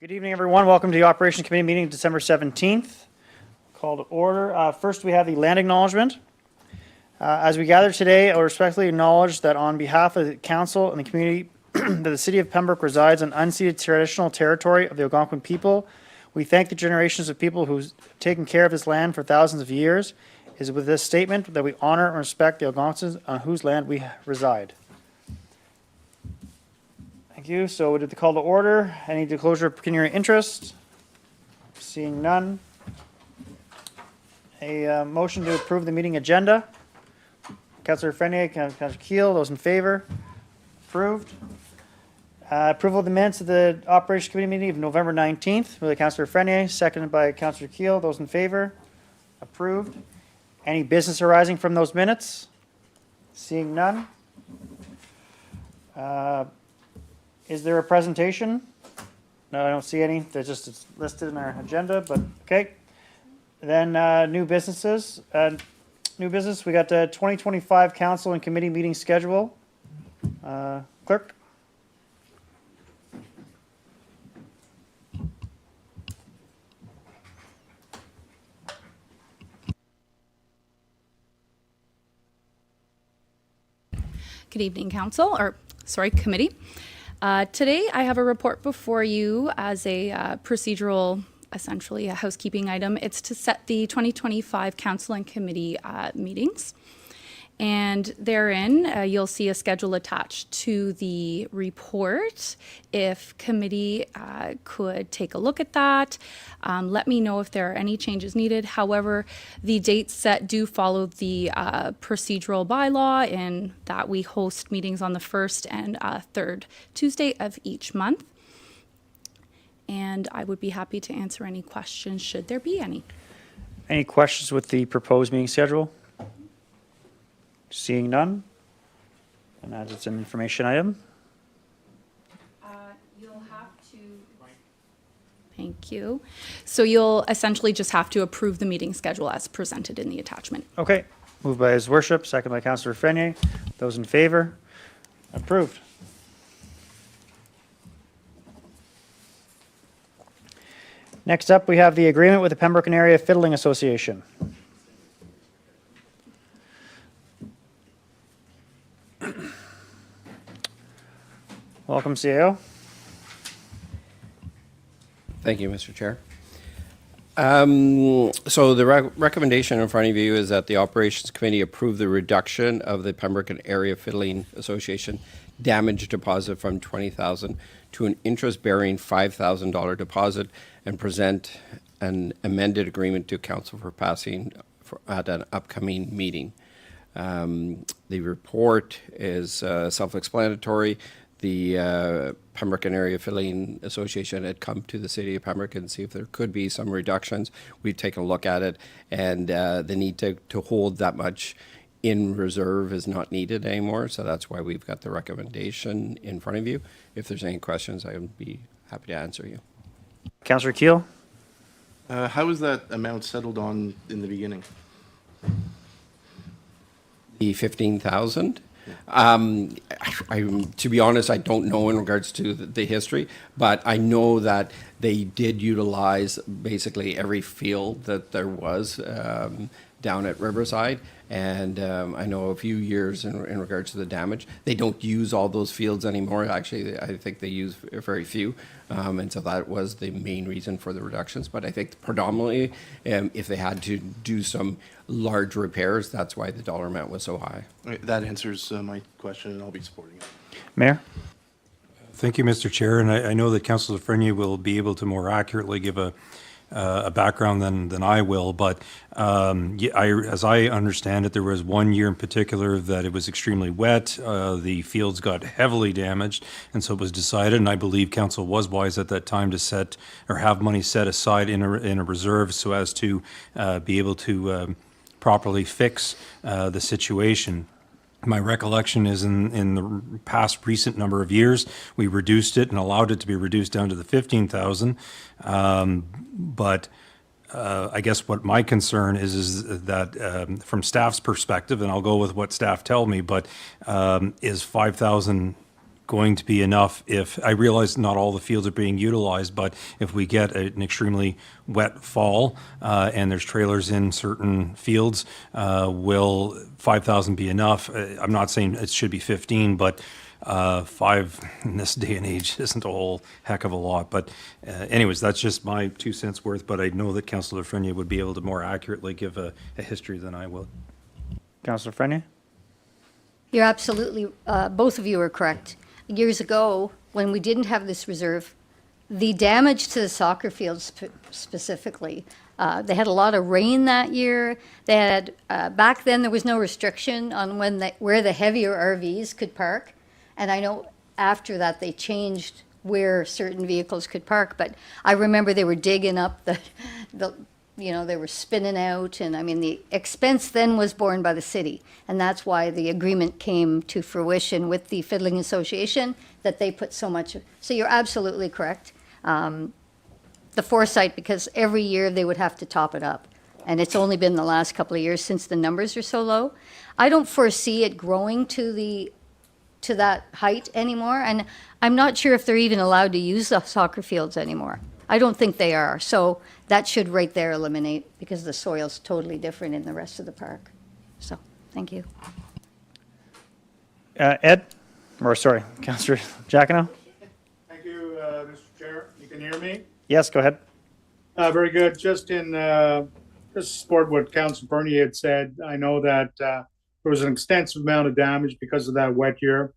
Good evening, everyone. Welcome to the Operations Committee meeting December 17th. Call to order. First, we have the land acknowledgement. As we gather today, I respectfully acknowledge that on behalf of the Council and the community, that the City of Pembroke resides on unceded traditional territory of the Algonquin people. We thank the generations of people who've taken care of this land for thousands of years. It is with this statement that we honor and respect the Algonquins on whose land we reside. Thank you. So we did the call to order. Any disclosure of pecuniary interest? Seeing none. A motion to approve the meeting agenda. Councillor Frenier, Councillor Keel, those in favor? Approved. Approval of the minutes of the Operations Committee meeting of November 19th with Councillor Frenier, seconded by Councillor Keel. Those in favor? Approved. Any business arising from those minutes? Seeing none. Is there a presentation? No, I don't see any. They're just it's listed in our agenda, but okay. Then new businesses. New business, we got the 2025 council and committee meeting schedule. Clerk? Good evening, committee. Today I have a report before you as a procedural, essentially a housekeeping item. It's to set the 2025 council and committee meetings. And therein, you'll see a schedule attached to the report. If committee could take a look at that, let me know if there are any changes needed. However, the dates set do follow the procedural bylaw in that we host meetings on the first and third Tuesday of each month. And I would be happy to answer any questions should there be any. Any questions with the proposed meeting schedule? Seeing none, and as it's an information item. You'll have to. Thank you. So you'll essentially just have to approve the meeting schedule as presented in the attachment. Okay. Moved by His Worship, second by Councillor Frenier. Those in favor? Approved. Next up, we have the agreement with the Pembroke and Area Fiddling Association. Welcome, CAO. Thank you, Mr. Chair. So the recommendation in front of you is that the Operations Committee approve the reduction of the Pembroke and Area Fiddling Association damage deposit from $20,000 to an interest-bearing $5,000 deposit and present an amended agreement to Council for passing at an upcoming meeting. The report is self-explanatory. The Pembroke and Area Fiddling Association had come to the City of Pembroke and see if there could be some reductions. We've taken a look at it, and the need to hold that much in reserve is not needed anymore, so that's why we've got the recommendation in front of you. If there's any questions, I would be happy to answer you. Councillor Keel. How was that amount settled on in the beginning? The 15,000? To be honest, I don't know in regards to the history, but I know that they did utilize basically every field that there was down at Riverside. And I know a few years in regards to the damage. They don't use all those fields anymore. Actually, I think they use very few. And so that was the main reason for the reductions. But I think predominantly, if they had to do some large repairs, that's why the dollar amount was so high. That answers my question, and I'll be supporting it. Mayor. Thank you, Mr. Chair. And I know that Councillor Frenier will be able to more accurately give a background than I will, but as I understand it, there was 1 year in particular that it was extremely wet. The fields got heavily damaged, and so it was decided, and I believe council was wise at that time to set or have money set aside in a reserve so as to be able to properly fix the situation. My recollection is in the past recent number of years, we reduced it and allowed it to be reduced down to the 15,000. But I guess what my concern is that from staff's perspective, and I'll go with what staff tell me, but is 5,000 going to be enough if, I realize not all the fields are being utilized, but if we get an extremely wet fall and there's trailers in certain fields, will 5,000 be enough? I'm not saying it should be 15, but 5 in this day and age isn't a whole heck of a lot. But anyways, that's just my 2 cents worth, but I know that Councillor Frenier would be able to more accurately give a history than I will. Councillor Frenier? You're absolutely, both of you are correct. Years ago, when we didn't have this reserve, the damage to the soccer fields specifically, they had a lot of rain that year. They had, back then, there was no restriction on where the heavier RVs could park. And I know after that, they changed where certain vehicles could park. But I remember they were digging up they were spinning out, and I mean, the expense then was borne by the city, and that's why the agreement came to fruition with the Fiddling Association, that they put so much, so you're absolutely correct. The foresight, because every year they would have to top it up, and it's only been the last couple of years since the numbers are so low. I don't foresee it growing to that height anymore, and I'm not sure if they're even allowed to use the soccer fields anymore. I don't think they are. So that should right there eliminate, because the soil's totally different in the rest of the park. So, thank you. Ed? Or sorry, Councillor Jacquino? Thank you, Mr. Chair. You can hear me? Yes, go ahead. Very good. Just to support what Councillor Bernier had said, I know that there was an extensive amount of damage because of that wet year.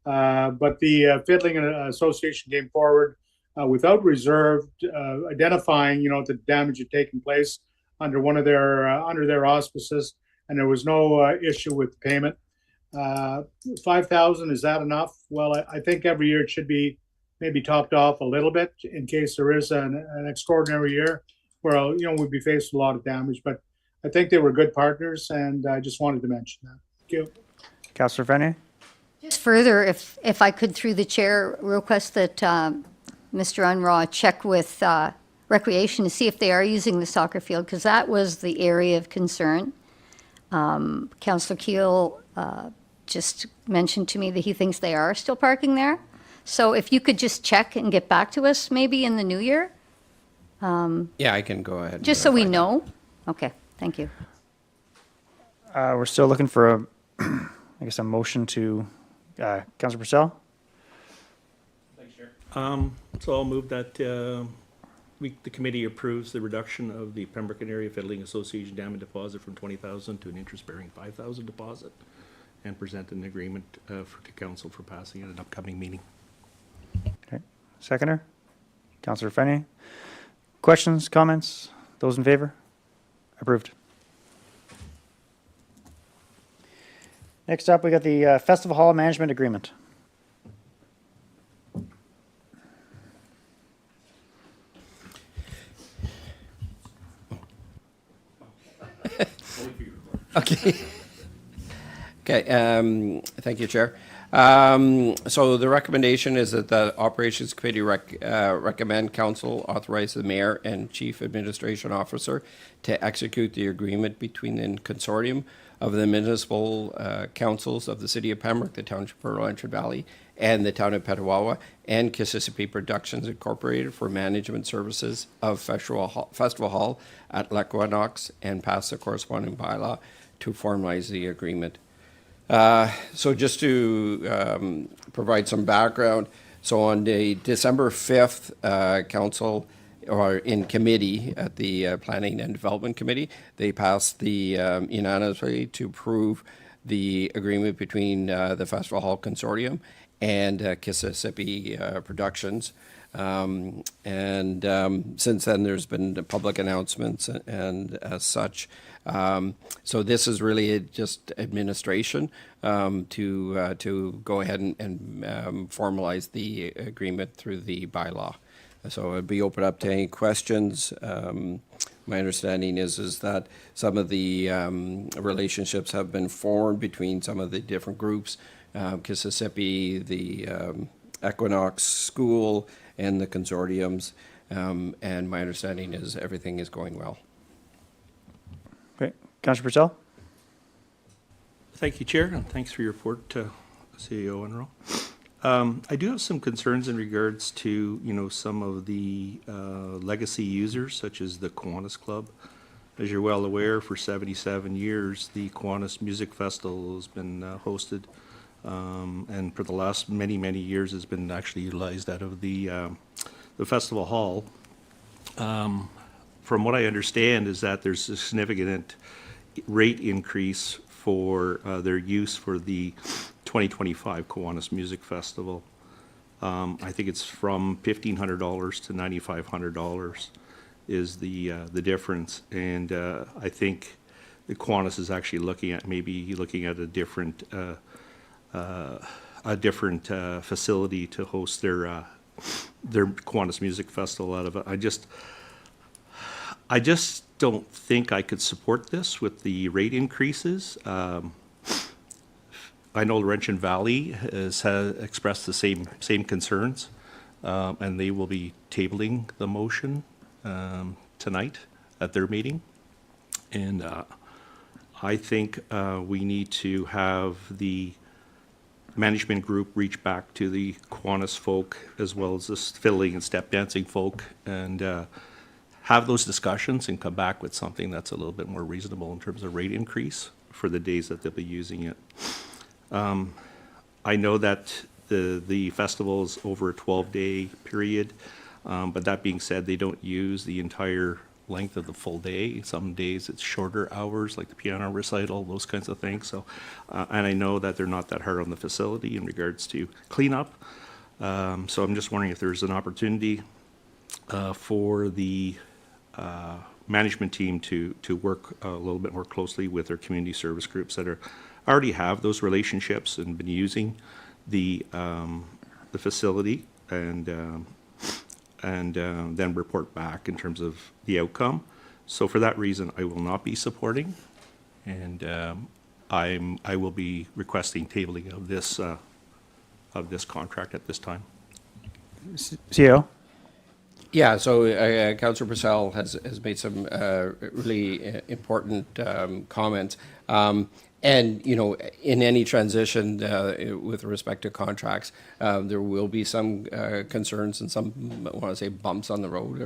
But the Fiddling Association came forward without reserve, identifying, the damage had taken place under one of their auspices, and there was no issue with payment. 5,000, is that enough? Well, I think every year it should be maybe topped off a little bit in case there is an extraordinary year where, we'd be faced with a lot of damage. But I think they were good partners, and I just wanted to mention that. Thank you. Councillor Frenier? Just further, if I could, through the chair, request that Mr. Unraw check with Recreation to see if they are using the soccer field, because that was the area of concern. Councillor Keel just mentioned to me that he thinks they are still parking there. So if you could just check and get back to us maybe in the new year, Yeah, I can go ahead. and just so we verify know. Okay, thank you. We're still looking for a motion to, Councillor Purcell? So I'll move that the committee approves the reduction of the Pembroke Area Fiddling Association dam and deposit from 20,000 to an interest-bearing 5,000 deposit, and present an agreement to council for passing at an upcoming meeting. Okay. Seconder? Councillor Frenier? Questions, comments? Those in favor? Approved. Next up, we got the Festival Hall Management Agreement. Okay. Okay, thank you, Chair. So the recommendation is that the Operations Committee recommend Council authorize the Mayor and Chief Administration Officer to execute the agreement between the consortium of the municipal councils of the City of Pembroke, the Township of Laurentian Valley, and the Town of Petawawa, and Kississippi Productions Incorporated for management services of Festival Hall at L'Equinox, and pass the corresponding bylaw to formalize the agreement. So just to provide some background, so on the December 5th, council, or in committee at the Planning and Development Committee, they passed the unanimously to approve the agreement between the Festival Hall Consortium and Kississippi Productions. And since then, there's been public announcements and as such. So this is really just administration to go ahead and formalize the agreement through the bylaw. So it'd be open up to any questions. My understanding is that some of the relationships have been formed between some of the different groups, Kississippi, the Equinox School, and the consortiums, and my understanding is everything is going well. Great. Councillor Purcell? Thank you, Chair, and thanks for your report, CEO Unruh. I do have some concerns in regards to, some of the legacy users, such as the Kiwanis Club. As you're well aware, for 77 years, the Kiwanis Music Festival has been hosted, and for the last many, many years has been actually utilized out of the festival hall. From what I understand is that there's a significant rate increase for their use for the 2025 Kiwanis Music Festival. I think it's from $1,500 to $9,500 is the difference, and I think the Kiwanis is actually looking at a different facility to host their Kiwanis Music Festival out of it. I just don't think I could support this with the rate increases. I know Laurentian Valley has expressed the same concerns, and they will be tabling the motion tonight at their meeting. And I think we need to have the management group reach back to the Kiwanis folk as well as the fiddling and step dancing folk and have those discussions and come back with something that's a little bit more reasonable in terms of rate increase for the days that they'll be using it. I know that the festival is over a 12-day period, but that being said, they don't use the entire length of the full day. Some days it's shorter hours, like the piano recital, those kinds of things. So, and I know that they're not that hard on the facility in regards to cleanup. So I'm just wondering if there's an opportunity for the management team to work a little bit more closely with their community service groups that already have those relationships and been using the facility and then report back in terms of the outcome. So for that reason, I will not be supporting, and I will be requesting tabling of this contract at this time. CEO? Yeah, so Councillor Purcell has made some really important comments. And, in any transition with respect to contracts, there will be some concerns and some, I want to say, bumps on the road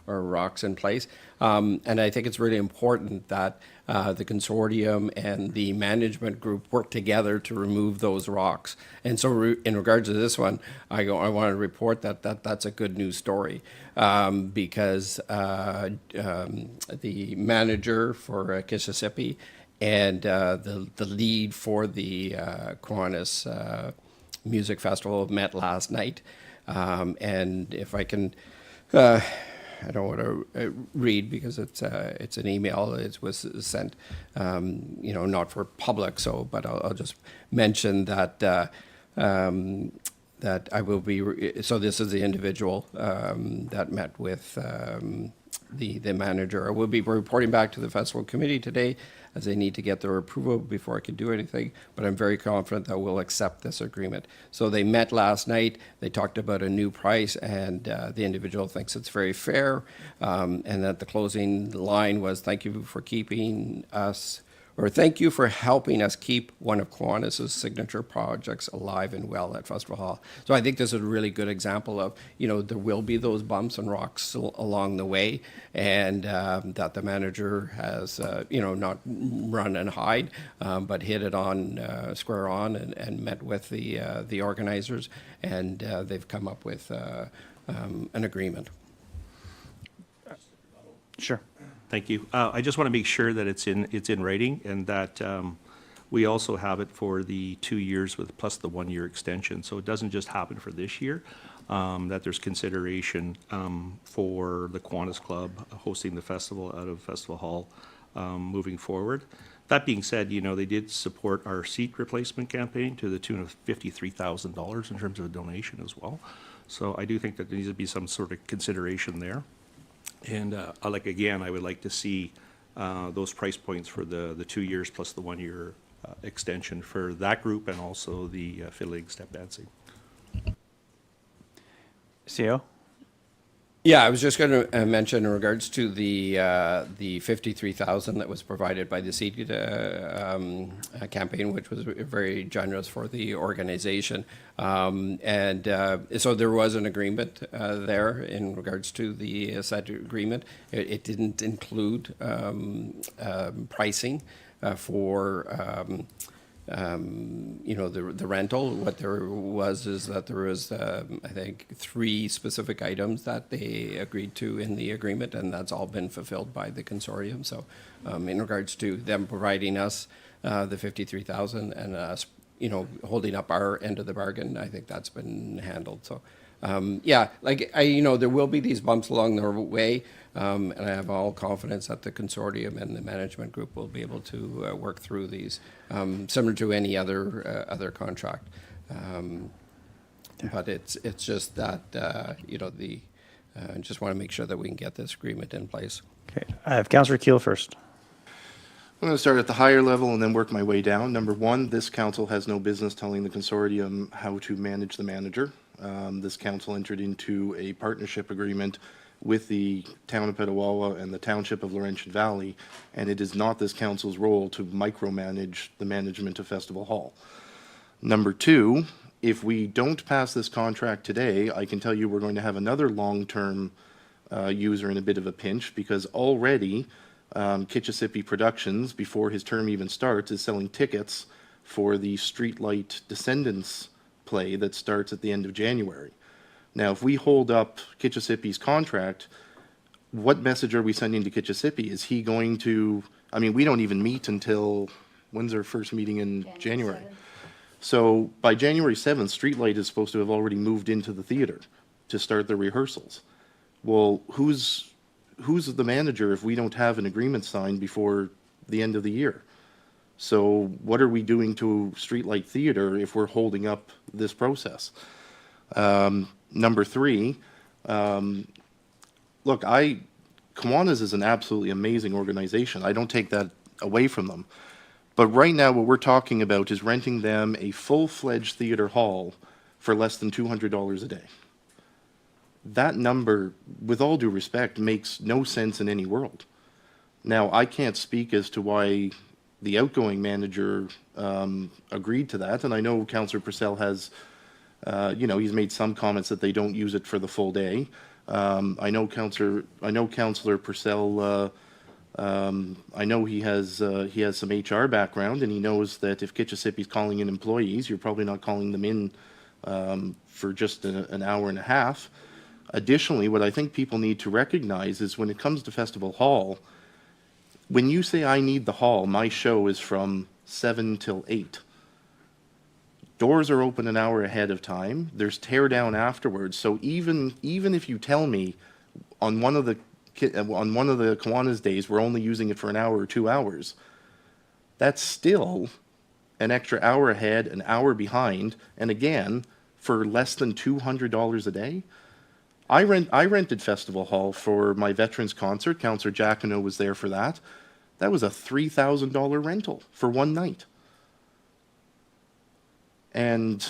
or rocks in place. And I think it's really important that the consortium and the management group work together to remove those rocks. And so in regards to this one, I want to report that's a good news story because the manager for Kississippi and the lead for the Kiwanis Music Festival met last night. And if I can, I don't want to read because it's an email. It was sent, not for public. So, but I'll just mention that that I will be. So this is the individual that met with the manager. I will be reporting back to the festival committee today, as they need to get their approval before I can do anything, but I'm very confident that we'll accept this agreement. So they met last night, they talked about a new price, and the individual thinks it's very fair, and that the closing line was, thank you for keeping us, or thank you for helping us keep one of Kiwanis' signature projects alive and well at Festival Hall. So I think this is a really good example of, there will be those bumps and rocks along the way, and that the manager has, not run and hide, but hit it on square on and met with the organizers, and they've come up with an agreement. Sure. Thank you. I just want to make sure that it's in writing and that we also have it for the 2 years with plus the 1 year extension. So it doesn't just happen for this year, that there's consideration for the Kiwanis Club hosting the festival out of Festival Hall moving forward. That being said, they did support our seat replacement campaign to the tune of $53,000 in terms of a donation as well. So I do think that there needs to be some sort of consideration there. And I would like to see those price points for the 2 years plus the 1 year extension for that group and also the fiddling step dancing. CEO? Yeah, I was just going to mention in regards to the 53,000 that was provided by the seed campaign, which was very generous for the organization, so there was an agreement there in regards to the said agreement. It didn't include pricing for. The rental. What there was is that there was, I think, 3 specific items that they agreed to in the agreement, and that's all been fulfilled by the consortium. So, in regards to them providing us the 53,000 and us, holding up our end of the bargain, I think that's been handled. So, there will be these bumps along the way. And I have all confidence that the consortium and the management group will be able to work through these, similar to any other contract. But it's just that I just want to make sure that we can get this agreement in place. Okay, I have Councillor Keel first. I'm going to start at the higher level and then work my way down. Number one, this council has no business telling the consortium how to manage the manager. This council entered into a partnership agreement with the town of Petawawa and the township of Laurentian Valley, and it is not this council's role to micromanage the management of Festival Hall. Number two, if we don't pass this contract today, I can tell you we're going to have another long-term user in a bit of a pinch, because already Kitchissippi Productions, before his term even starts, is selling tickets for the Streetlight Descendants play that starts at the end of January. Now, if we hold up Kitchissippi's contract, what message are we sending to Kitchissippi? Is he going to, we don't even meet until, when's our first meeting in January? 7th. So by January 7th, Streetlight is supposed to have already moved into the theater to start the rehearsals. Well, who's the manager if we don't have an agreement signed before the end of the year? So what are we doing to Streetlight Theater if we're holding up this process? Number three, Kiwanis is an absolutely amazing organization. I don't take that away from them. But right now what we're talking about is renting them a full-fledged theater hall for less than $200 a day. That number, with all due respect, makes no sense in any world. Now, I can't speak as to why the outgoing manager agreed to that, and I know Councillor Purcell has he's made some comments that they don't use it for the full day. I know Councillor Purcell. I know he has some HR background, and he knows that if Kitchissippi's calling in employees, you're probably not calling them in for just an hour and a half. Additionally, what I think people need to recognize is when it comes to Festival Hall, when you say I need the hall, my show is from 7 till 8. Doors are open an hour ahead of time. There's tear down afterwards. So even if you tell me on one of the Kiwanis days we're only using it for an hour or 2 hours, that's still an extra hour ahead, an hour behind, and again for less than $200 a day. I rented Festival Hall for my veterans concert. Councillor Jacquino was there for that. That was a $3,000 rental for one night. And,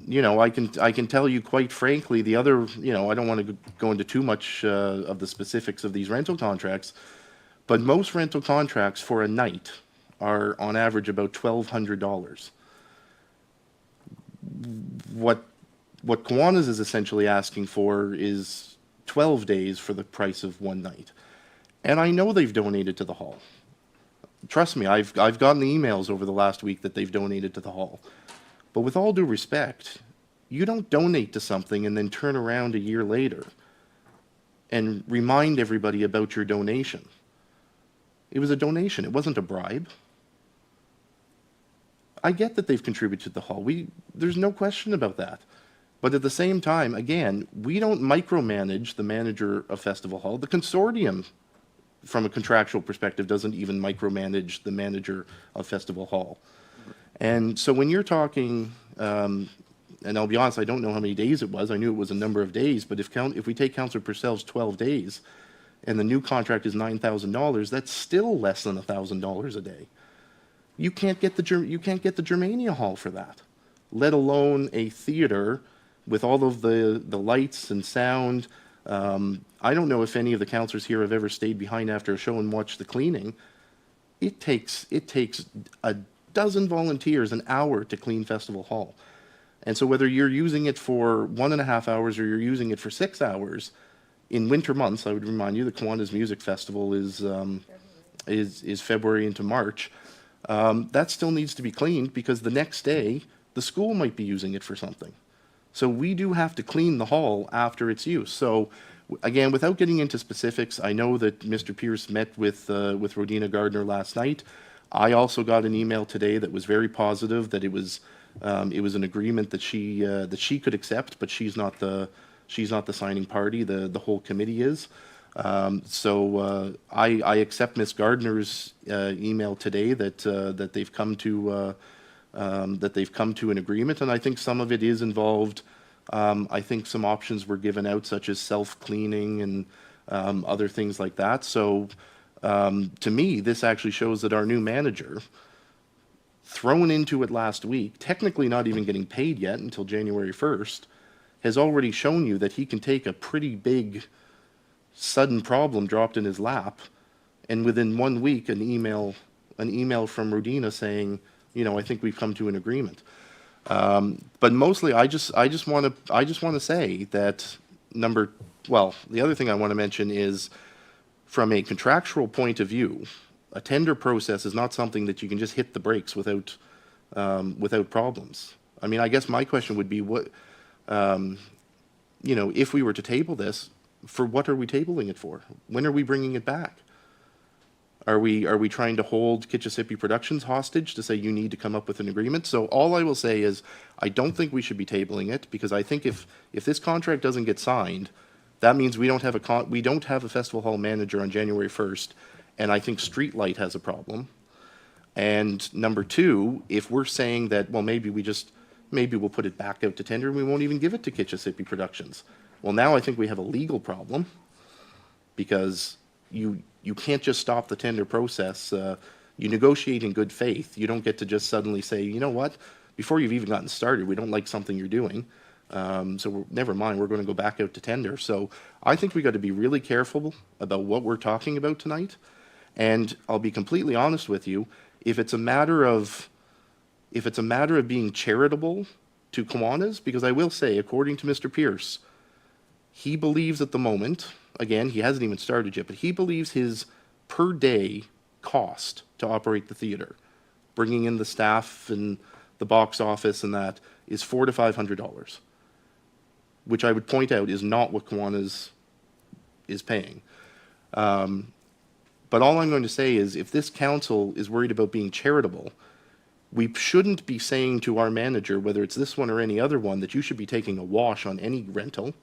I can tell you quite frankly, the other, I don't want to go into too much of the specifics of these rental contracts, but most rental contracts for a night are on average about $1,200. What Kiwanis is essentially asking for is 12 days for the price of one night. And I know they've donated to the hall. Trust me, I've gotten the emails over the last week that they've donated to the hall. But with all due respect, you don't donate to something and then turn around a year later and remind everybody about your donation. It was a donation. It wasn't a bribe. I get that they've contributed to the hall. There's no question about that. But at the same time, again, we don't micromanage the manager of Festival Hall. The consortium, from a contractual perspective, doesn't even micromanage the manager of Festival Hall. And so when you're talking, and I'll be honest, I don't know how many days it was. I knew it was a number of days. But if we take Councillor Purcell's 12 days, and the new contract is $9,000, that's still less than $1,000 a day. You can't get the Germania Hall for that, let alone a theater with all of the lights and sound. I don't know if any of the councillors here have ever stayed behind after a show and watched the cleaning. It takes a dozen volunteers an hour to clean Festival Hall. And so whether you're using it for 1.5 hours or you're using it for 6 hours, in winter months, I would remind you, the Kiwanis Music Festival is February into March. That still needs to be cleaned because the next day, the school might be using it for something. So we do have to clean the hall after its use. So again, without getting into specifics, I know that Mr. Pierce met with Rodina Gardner last night. I also got an email today that was very positive, that it was an agreement that she could accept, but she's not the signing party. The whole committee is. So I accept Ms. Gardner's email today that they've come to an agreement, and I think some of it is involved. I think some options were given out, such as self-cleaning and other things like that. So to me, this actually shows that our new manager, thrown into it last week, technically not even getting paid yet until January 1st, has already shown you that he can take a pretty big, sudden problem dropped in his lap, and within 1 week, an email from Rodina saying, I think we've come to an agreement. But mostly, I just want to say that the other thing I want to mention is, from a contractual point of view, a tender process is not something that you can just hit the brakes without problems. I mean, I guess my question would be, if we were to table this, for what are we tabling it for? When are we bringing it back? Are we trying to hold Kitchissippi Productions hostage to say you need to come up with an agreement? So all I will say is I don't think we should be tabling it, because I think if this contract doesn't get signed, that means we don't have a festival hall manager on January 1st, and I think Streetlight has a problem. And number two, if we're saying that, well, maybe we'll put it back out to tender and we won't even give it to Kitchissippi Productions. Well, now I think we have a legal problem, because you can't just stop the tender process. You negotiate in good faith. You don't get to just suddenly say, you know what, before you've even gotten started, we don't like something you're doing. So never mind, we're going to go back out to tender. So I think we got to be really careful about what we're talking about tonight. And I'll be completely honest with you, if it's a matter of being charitable to Kiwanis, because I will say, according to Mr. Pierce, he believes at the moment, again, he hasn't even started yet, but he believes his per day cost to operate the theater, bringing in the staff and the box office and that, is $400 to $500, which I would point out is not what Kiwanis is paying. But all I'm going to say is, if this council is worried about being charitable, we shouldn't be saying to our manager, whether it's this one or any other one, that you should be taking a wash on any rental.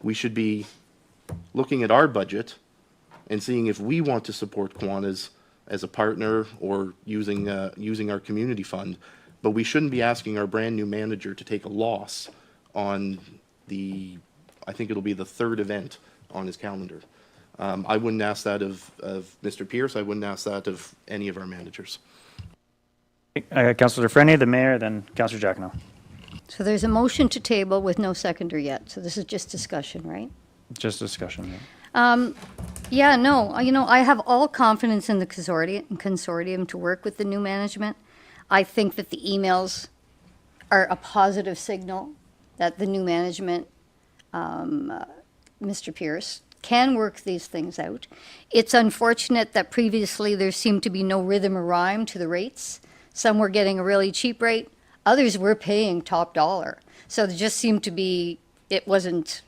We should be looking at our budget and seeing if we want to support Kiwanis as a partner or using our community fund. But we shouldn't be asking our brand new manager to take a loss on I think it'll be the third event on his calendar. I wouldn't ask that of Mr. Pierce. I wouldn't ask that of any of our managers. Councillor Freni, the mayor, then Councillor Jacquinot. So there's a motion to table with no seconder yet. So this is just discussion, right? Just discussion. Yeah. Yeah, no, I have all confidence in the consortium to work with the new management. I think that the emails are a positive signal that the new management, Mr. Pierce, can work these things out. It's unfortunate that previously there seemed to be no rhythm or rhyme to the rates. Some were getting a really cheap rate, others were paying top dollar. So there just seemed to be, it wasn't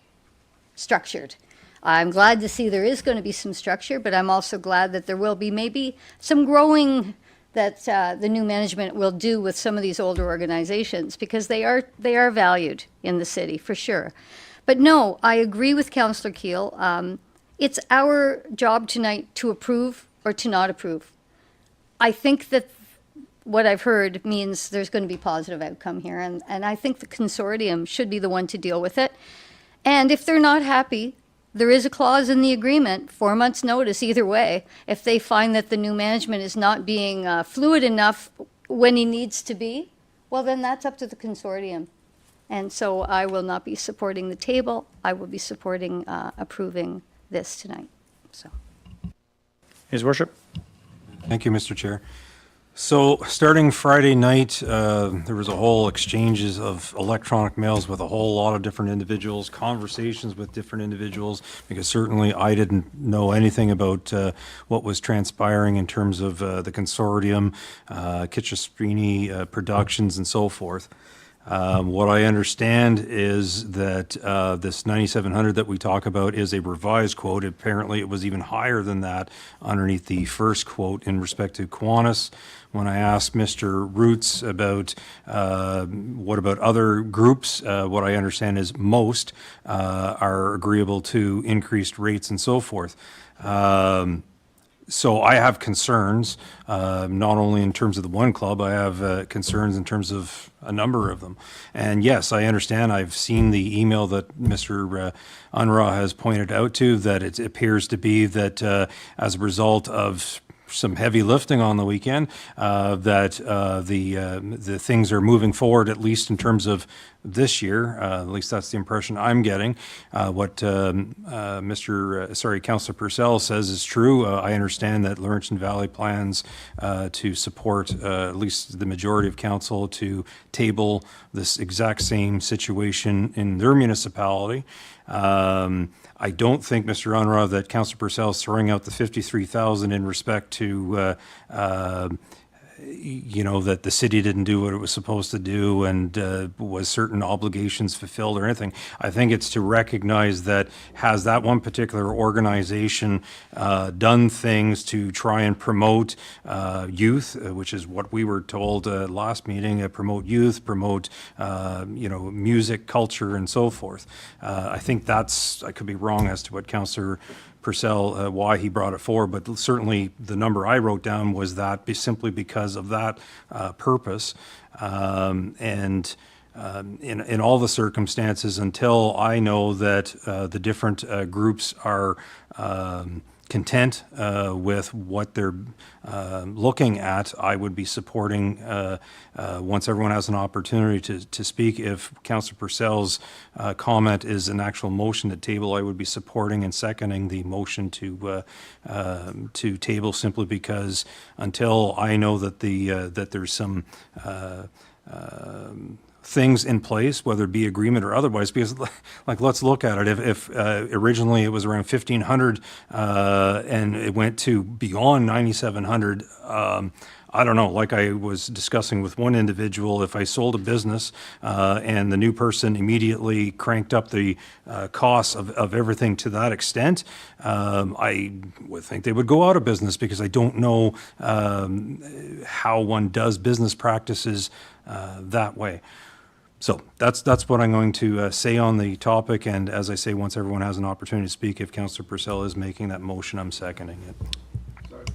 structured. I'm glad to see there is going to be some structure, but I'm also glad that there will be maybe some growing that the new management will do with some of these older organizations, because they are valued in the city for sure. But no, I agree with Councillor Keel. It's our job tonight to approve or to not approve. I think that what I've heard means there's going to be positive outcome here, and I think the consortium should be the one to deal with it. And if they're not happy, there is a clause in the agreement, 4 months notice either way. If they find that the new management is not being fluid enough when he needs to be, well, then that's up to the consortium. And so I will not be supporting the table. I will be supporting approving this tonight. So. His worship. Thank you, Mr. Chair. So starting Friday night, there was a whole exchanges of electronic mails with a whole lot of different individuals, conversations with different individuals, because certainly I didn't know anything about what was transpiring in terms of the consortium, Kitchesprini Productions and so forth. What I understand is that this 9,700 that we talk about is a revised quote. Apparently, it was even higher than that underneath the first quote in respect to Kiwanis. When I asked Mr. Roots about what about other groups, what I understand is most are agreeable to increased rates and so forth. So I have concerns, not only in terms of the one club, I have concerns in terms of a number of them. And yes, I understand, I've seen the email that Mr. Unruh has pointed out to, that it appears to be that as a result of some heavy lifting on the weekend, that the things are moving forward, at least in terms of this year. At least that's the impression I'm getting. What Councillor Purcell says is true. I understand that Laurentian Valley plans to support at least the majority of council to table this exact same situation in their municipality. I don't think, Mr. Unruh, that Councillor Purcell is throwing out the 53,000 in respect to, that the city didn't do what it was supposed to do and was certain obligations fulfilled or anything. I think it's to recognize that has that one particular organization done things to try and promote youth, which is what we were told last meeting, promote youth, promote, music, culture, and so forth. I think I could be wrong as to what Councillor Purcell, why he brought it forward, but certainly the number I wrote down was that simply because of that purpose. In all the circumstances, until I know that the different groups are content with what they're looking at, I would be supporting, once everyone has an opportunity to speak. If Councillor Purcell's comment is an actual motion to table, I would be supporting and seconding the motion to table, simply because until I know that that there's some things in place, whether it be agreement or otherwise, because let's look at it. If originally it was around 1,500 and it went to beyond 9,700, I don't know, like I was discussing with one individual, if I sold a business and the new person immediately cranked up the costs of everything to that extent, I would think they would go out of business, because I don't know how one does business practices that way. So that's what I'm going to say on the topic, and as I say, once everyone has an opportunity to speak, if Councillor Purcell is making that motion, I'm seconding it.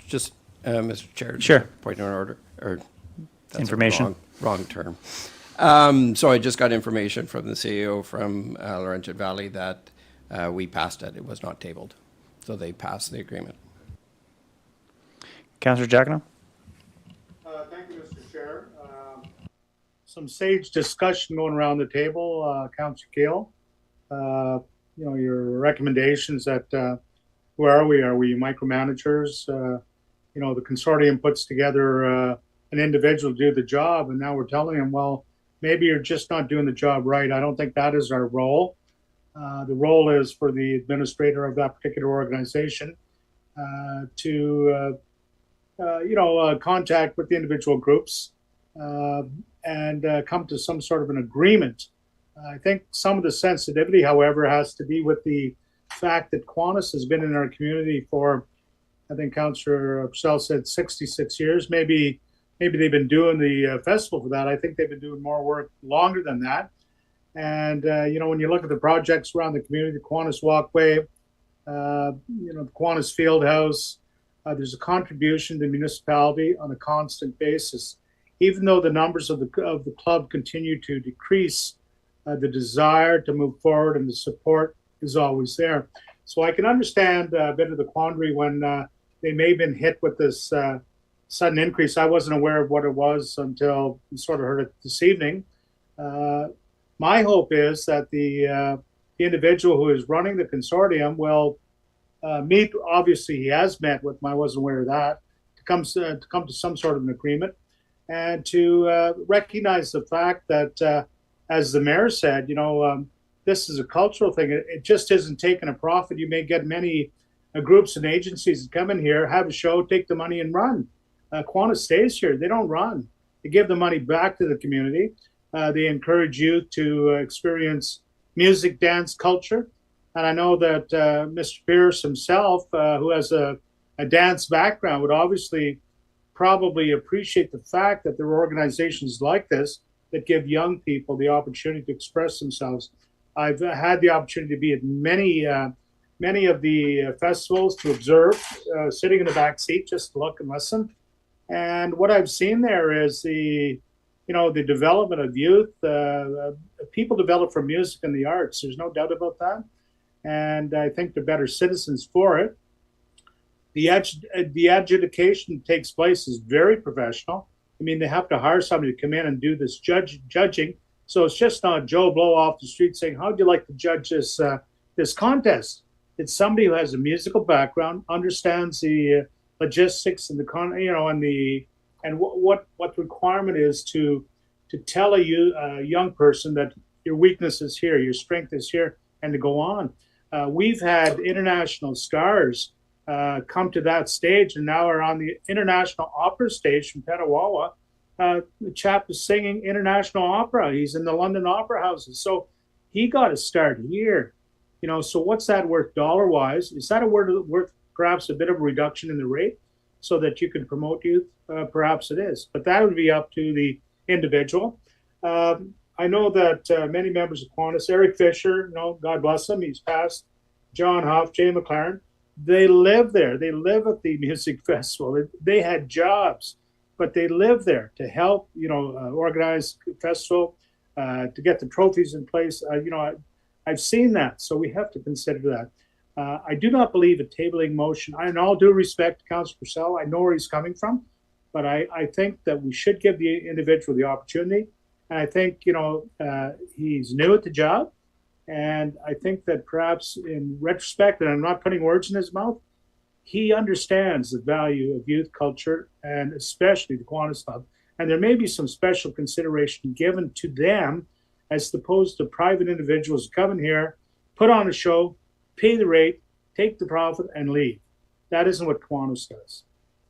Just, Mr. Chair. Sure. Point of order, or that's Information. wrong term. So I just got information from the CEO from Laurentian Valley that we passed it. It was not tabled. So they passed the agreement. Councillor Giacono. Thank you, Mr. Chair. Some sage discussion going around the table, Councillor Kale. Your recommendations that, where are we? Are we micromanagers? The consortium puts together an individual to do the job, and now we're telling them, well, maybe you're just not doing the job right. I don't think that is our role. The role is for the administrator of that particular organization to contact with the individual groups and come to some sort of an agreement. I think some of the sensitivity, however, has to be with the fact that Kiwanis has been in our community for, I think Councillor Purcell said 66 years. Maybe they've been doing the festival for that. I think they've been doing more work longer than that. And, when you look at the projects around the community, the Kiwanis Walkway, the Kiwanis Field House, there's a contribution to the municipality on a constant basis. Even though the numbers of the club continue to decrease, the desire to move forward and the support is always there. So I can understand a bit of the quandary when they may have been hit with this sudden increase. I wasn't aware of what it was until we sort of heard it this evening. my hope is that the individual who is running the consortium will meet, obviously he has met with, I wasn't aware of that, to come to some sort of an agreement, and to recognize the fact that, as the mayor said, this is a cultural thing. It just isn't taking a profit. You may get many groups and agencies that come in here, have a show, take the money and run. Kiwanis stays here. They don't run. They give the money back to the community. They encourage youth to experience music, dance, culture. And I know that Mr. Pierce himself, who has a dance background, would obviously probably appreciate the fact that there are organizations like this that give young people the opportunity to express themselves. I've had the opportunity to be at many of the festivals to observe, sitting in the back seat just to look and listen. And what I've seen there is the development of youth. People develop from music and the arts. There's no doubt about that. And I think they're better citizens for it. The adjudication takes place is very professional. I mean, they have to hire somebody to come in and do this judging. So it's just not Joe Blow off the street saying, "How would you like to judge this contest?" It's somebody who has a musical background, understands the logistics and what the requirement is to tell a young person that your weakness is here, your strength is here, and to go on. We've had international stars come to that stage, and now are on the international opera stage from Petawawa. The chap is singing international opera. He's in the London opera houses. So he got a start here. So what's that worth dollar-wise? Is that worth perhaps a bit of a reduction in the rate so that you can promote youth? Perhaps it is. But that would be up to the individual. I know that many members of Kiwanis, Eric Fisher, God bless him, he's passed, John Huff, Jay McLaren, they live there. They live at the music festival. They had jobs, but they live there to help, organize the festival, to get the trophies in place. I've seen that, so we have to consider that. I do not believe a tabling motion. In all due respect to Councillor Purcell, I know where he's coming from, but I think that we should give the individual the opportunity. And I think, he's new at the job. And I think that perhaps in retrospect, and I'm not putting words in his mouth, he understands the value of youth culture and especially the Kiwanis Club. And there may be some special consideration given to them as opposed to private individuals who come in here, put on a show, pay the rate, take the profit, and leave. That isn't what Kiwanis does.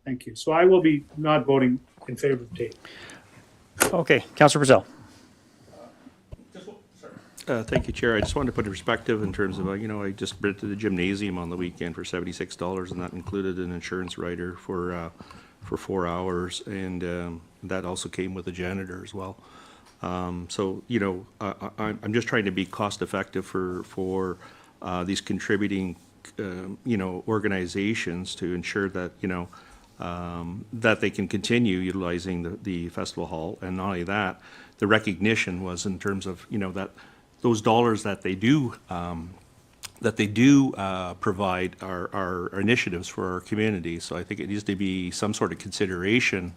Thank you. So I will be not voting in favor of tape. Okay, Councillor Purcell. Thank you, Chair. I just wanted to put in perspective in terms of, I just rented the gymnasium on the weekend for $76, and that included an insurance rider for 4 hours, and that also came with a janitor as well. So, I'm just trying to be cost effective for these contributing, organizations to ensure that, that they can continue utilizing the festival hall. And not only that, the recognition was in terms of, that those dollars that they do provide are initiatives for our community. So I think it needs to be some sort of consideration,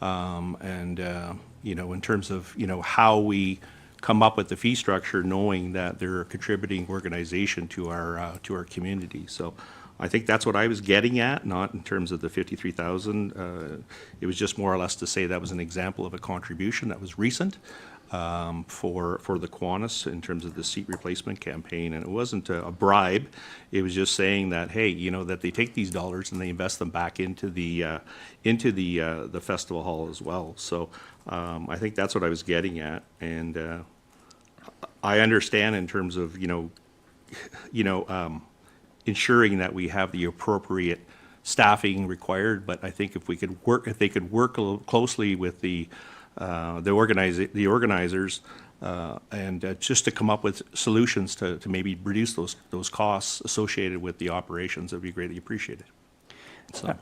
in terms of how we come up with the fee structure, knowing that they're a contributing organization to our community. So I think that's what I was getting at, not in terms of the 53,000. It was just more or less to say that was an example of a contribution that was recent. For the Kiwanis in terms of the seat replacement campaign, and it wasn't a bribe. It was just saying that, hey, that they take these dollars and they invest them back into the festival hall as well. So I think that's what I was getting at, and I understand in terms of ensuring that we have the appropriate staffing required. But I think if they could work a little closely with the organizers, and just to come up with solutions to maybe reduce those costs associated with the operations, that would be greatly appreciated. So,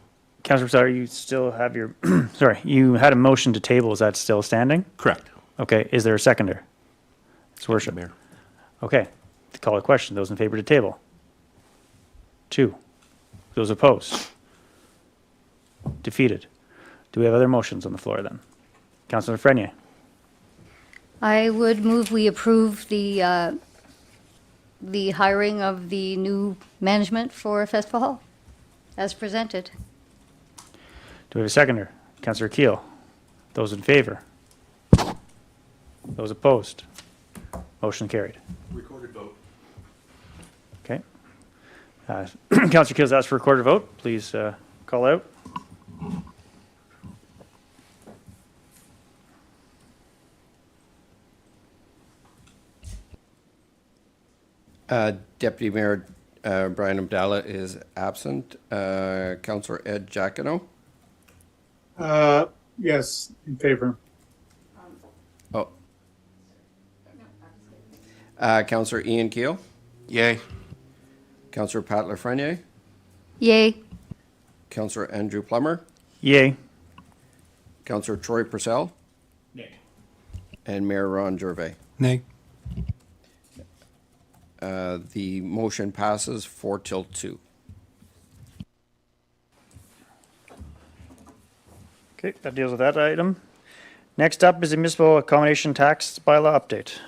Councillor Purcell, you still have your, sorry, you had a motion to table. Is that still standing? correct. Okay, is there a seconder? It's worship. Mayor. Okay, to call a question. Those in favor to table? 2. Those opposed? Defeated. Do we have other motions on the floor then? Councillor Frenier. I would move we approve the hiring of the new management for Festival Hall as presented. Do we have a seconder? Councillor Keel. Those in favor? Those opposed? Motion carried. Recorded vote. Okay. Councillor Keel's asked for a recorded vote. Please call out. Deputy Mayor Brian Abdallah is absent. Councillor Ed Jacquino. Yes, in favor. Oh. Councillor Ian Keel. Yay. Councillor Pat Lafreniere. Yay. Councillor Andrew Plummer. Yay. Councillor Troy Purcell. Nay. And Mayor Ron Gervais. Nay. The motion passes 4-2. Okay, that deals with that item. Next up is the municipal accommodation tax bylaw update.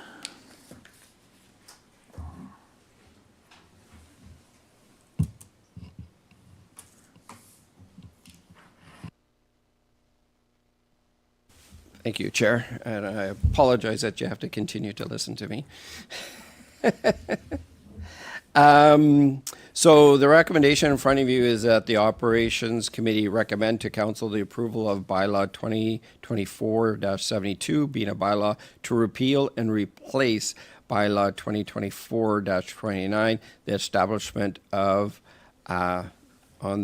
Thank you, Chair, and I apologize that you have to continue to listen to me. So the recommendation in front of you is that the Operations Committee recommend to Council the approval of bylaw 2024-72, being a bylaw to repeal and replace bylaw 2024-29, the establishment of on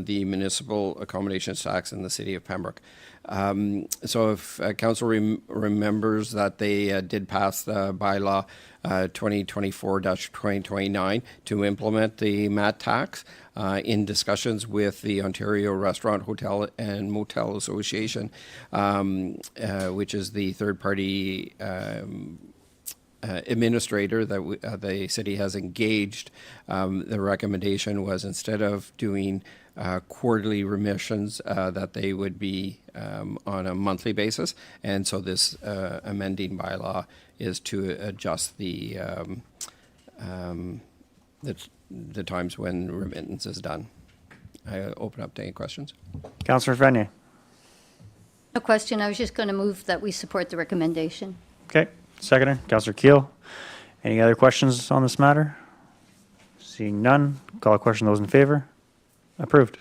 the municipal accommodations tax in the city of Pembroke. So if council remembers that they did pass the bylaw 2024-2029 to implement the MAT tax in discussions with the Ontario Restaurant, Hotel and Motel Association, which is the third-party administrator that the city has engaged. The recommendation was, instead of doing quarterly remissions, that they would be on a monthly basis. And so this amending bylaw is to adjust the times when remittance is done. I open up to any questions. Councillor Frenier. No question. I was just going to move that we support the recommendation. Okay, seconder, Councillor Keel. Any other questions on this matter? Seeing none, call a question. Those in favor? Approved.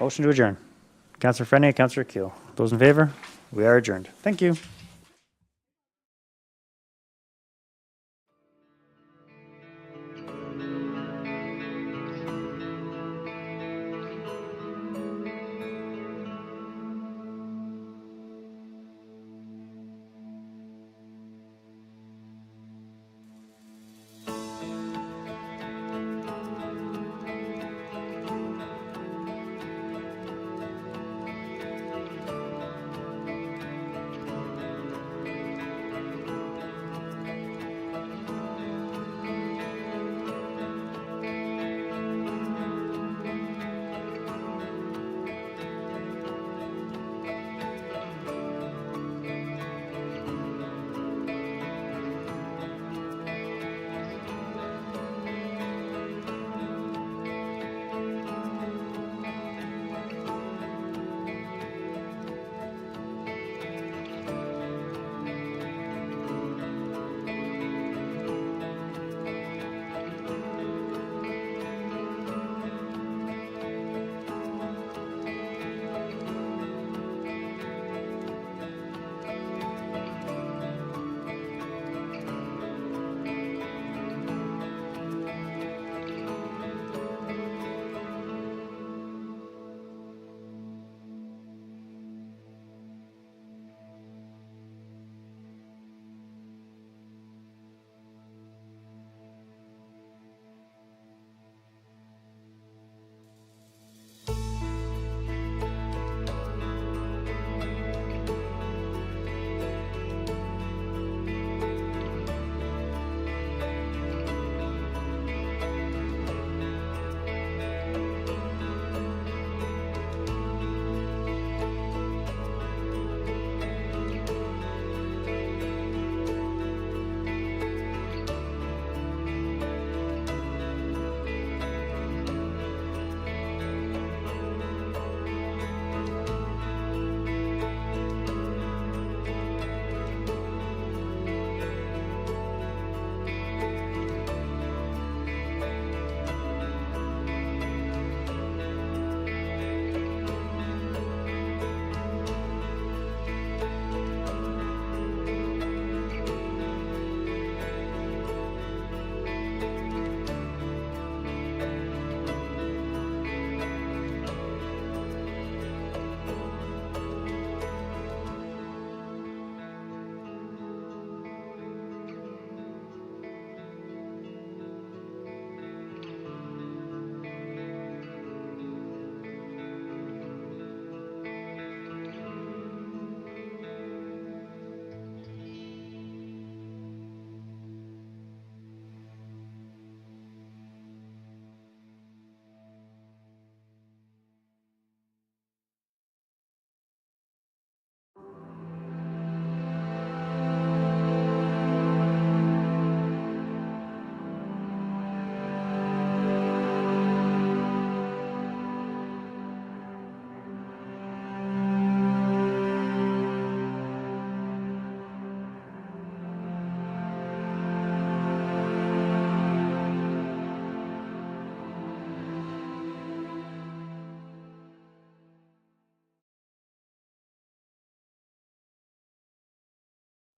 Motion to adjourn. Councillor Frenier, Councillor Keel. Those in favor? We are adjourned. Thank you.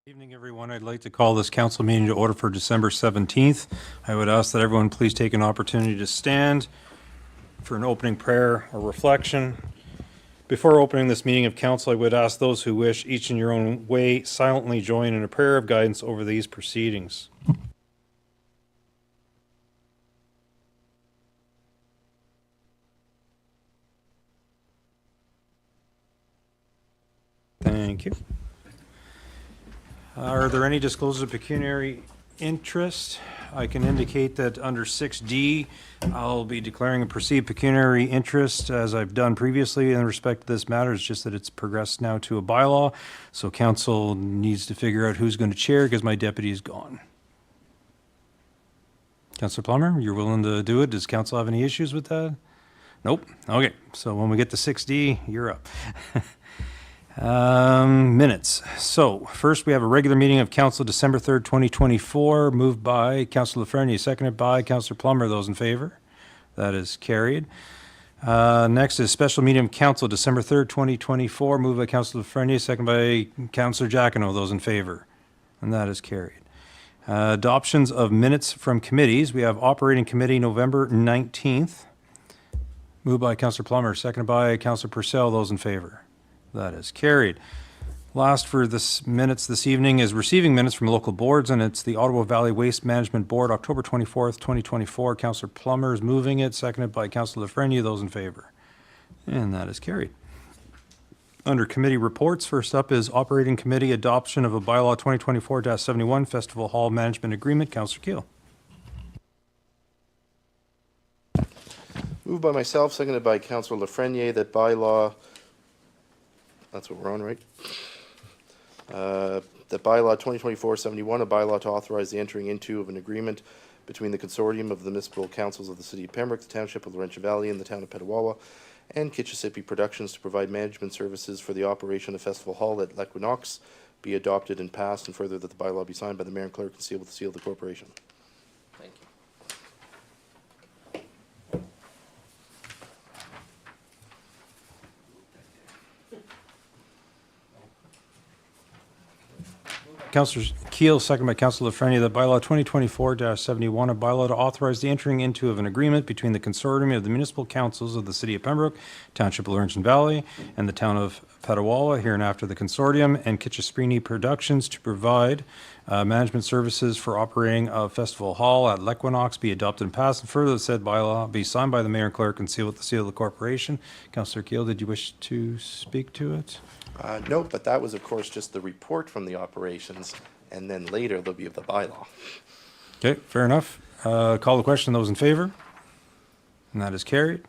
Evening, everyone. I'd like to call this council meeting to order for December 17th. I would ask that everyone please take an opportunity to stand for an opening prayer or reflection. Before opening this meeting of council, I would ask those who wish, each in your own way, silently join in a prayer of guidance over these proceedings. Thank you. Are there any disclosures of pecuniary interest? I can indicate that under 6D, I'll be declaring a perceived pecuniary interest as I've done previously in respect to this matter. It's just that it's progressed now to a bylaw. So council needs to figure out who's going to chair because my deputy is gone. Councillor Plummer, you're willing to do it? Does council have any issues with that? Nope. Okay. So when we get to 6D, you're up. Minutes. So first we have a regular meeting of council December 3rd, 2024, moved by Councillor Lafreniere, seconded by Councillor Plummer. Those in favor? That is carried. Next is special meeting of council December 3rd, 2024, moved by Councillor Lafreniere, seconded by Councillor Giacono. Those in favor? And that is carried. Adoptions of minutes from committees. We have operating committee November 19th, moved by Councillor Plummer, seconded by Councillor Purcell. Those in favor? That is carried. Last for this minutes this evening is receiving minutes from local boards, and it's the Ottawa Valley Waste Management Board, October 24th, 2024. Councillor Plummer is moving it, seconded by Councillor Lafreniere. Those in favor? And that is carried. Under committee reports, first up is operating committee adoption of a bylaw 2024-71 Festival Hall Management Agreement. Councillor Keel. Moved by myself, seconded by Councillor Lafreniere, that bylaw, that's what we're on, right? The bylaw 2024-71, a bylaw to authorize the entering into of an agreement between the consortium of the municipal councils of the city of Pembroke, the township of Laurentian Valley, and the town of Petawawa, and Kitchissippi Productions to provide management services for the operation of Festival Hall at L'Equinox be adopted and passed, and further that the bylaw be signed by the mayor and clerk and sealed with the seal of the corporation. Thank you. Councillor Keel, second by Councillor Lafreniere, that bylaw 2024-71, a bylaw to authorize the entering into of an agreement between the consortium of the municipal councils of the city of Pembroke, township of Laurentian Valley, and the town of Petawawa, hereinafter the consortium, and Kitchissippi Productions to provide management services for operating a festival hall at L'Equinox be adopted and passed, and further, the said bylaw be signed by the mayor and clerk and sealed with the seal of the corporation. Councillor Keel, did you wish to speak to it? No, but that was, of course, just the report from the operations, and then later there'll be the bylaw. Okay, fair enough. Call the question. Those in favor? And that is carried.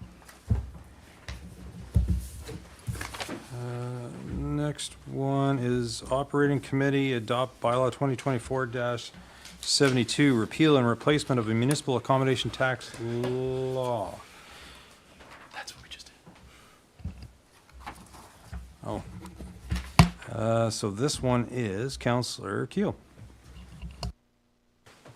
Next one is operating committee adopt bylaw 2024-72, repeal and replacement of a municipal accommodation tax law. That's what we just did. Oh. So this one is Councillor Keel.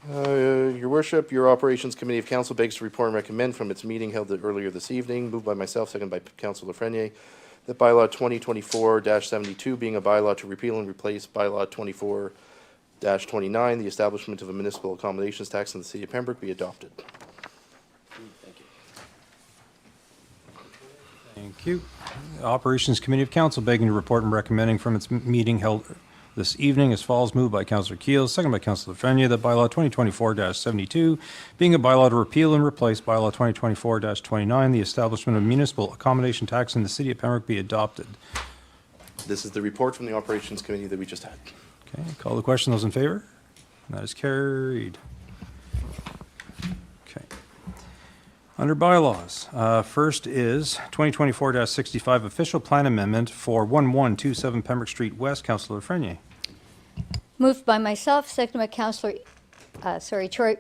Your Worship, your Operations Committee of Council begs to report and recommend from its meeting held earlier this evening, moved by myself, seconded by Councillor Lafreniere, that bylaw 2024-72 being a bylaw to repeal and replace bylaw 24-29, the establishment of a municipal accommodations tax in the city of Pembroke, be adopted. Thank you. Thank you. Operations Committee of Council begging to report and recommending from its meeting held this evening as follows, moved by Councillor Keel, second by Councillor Lafreniere, that bylaw 2024-72 being a bylaw to repeal and replace bylaw 2024-29, the establishment of municipal accommodation tax in the city of Pembroke, be adopted. This is the report from the Operations Committee that we just had. Okay, call the question. Those in favor? That is carried. Okay. Under bylaws, first is 2024-65 official plan amendment for 1127 Pembroke Street West. Councillor Lafreniere. Moved by myself, seconded by Councillor,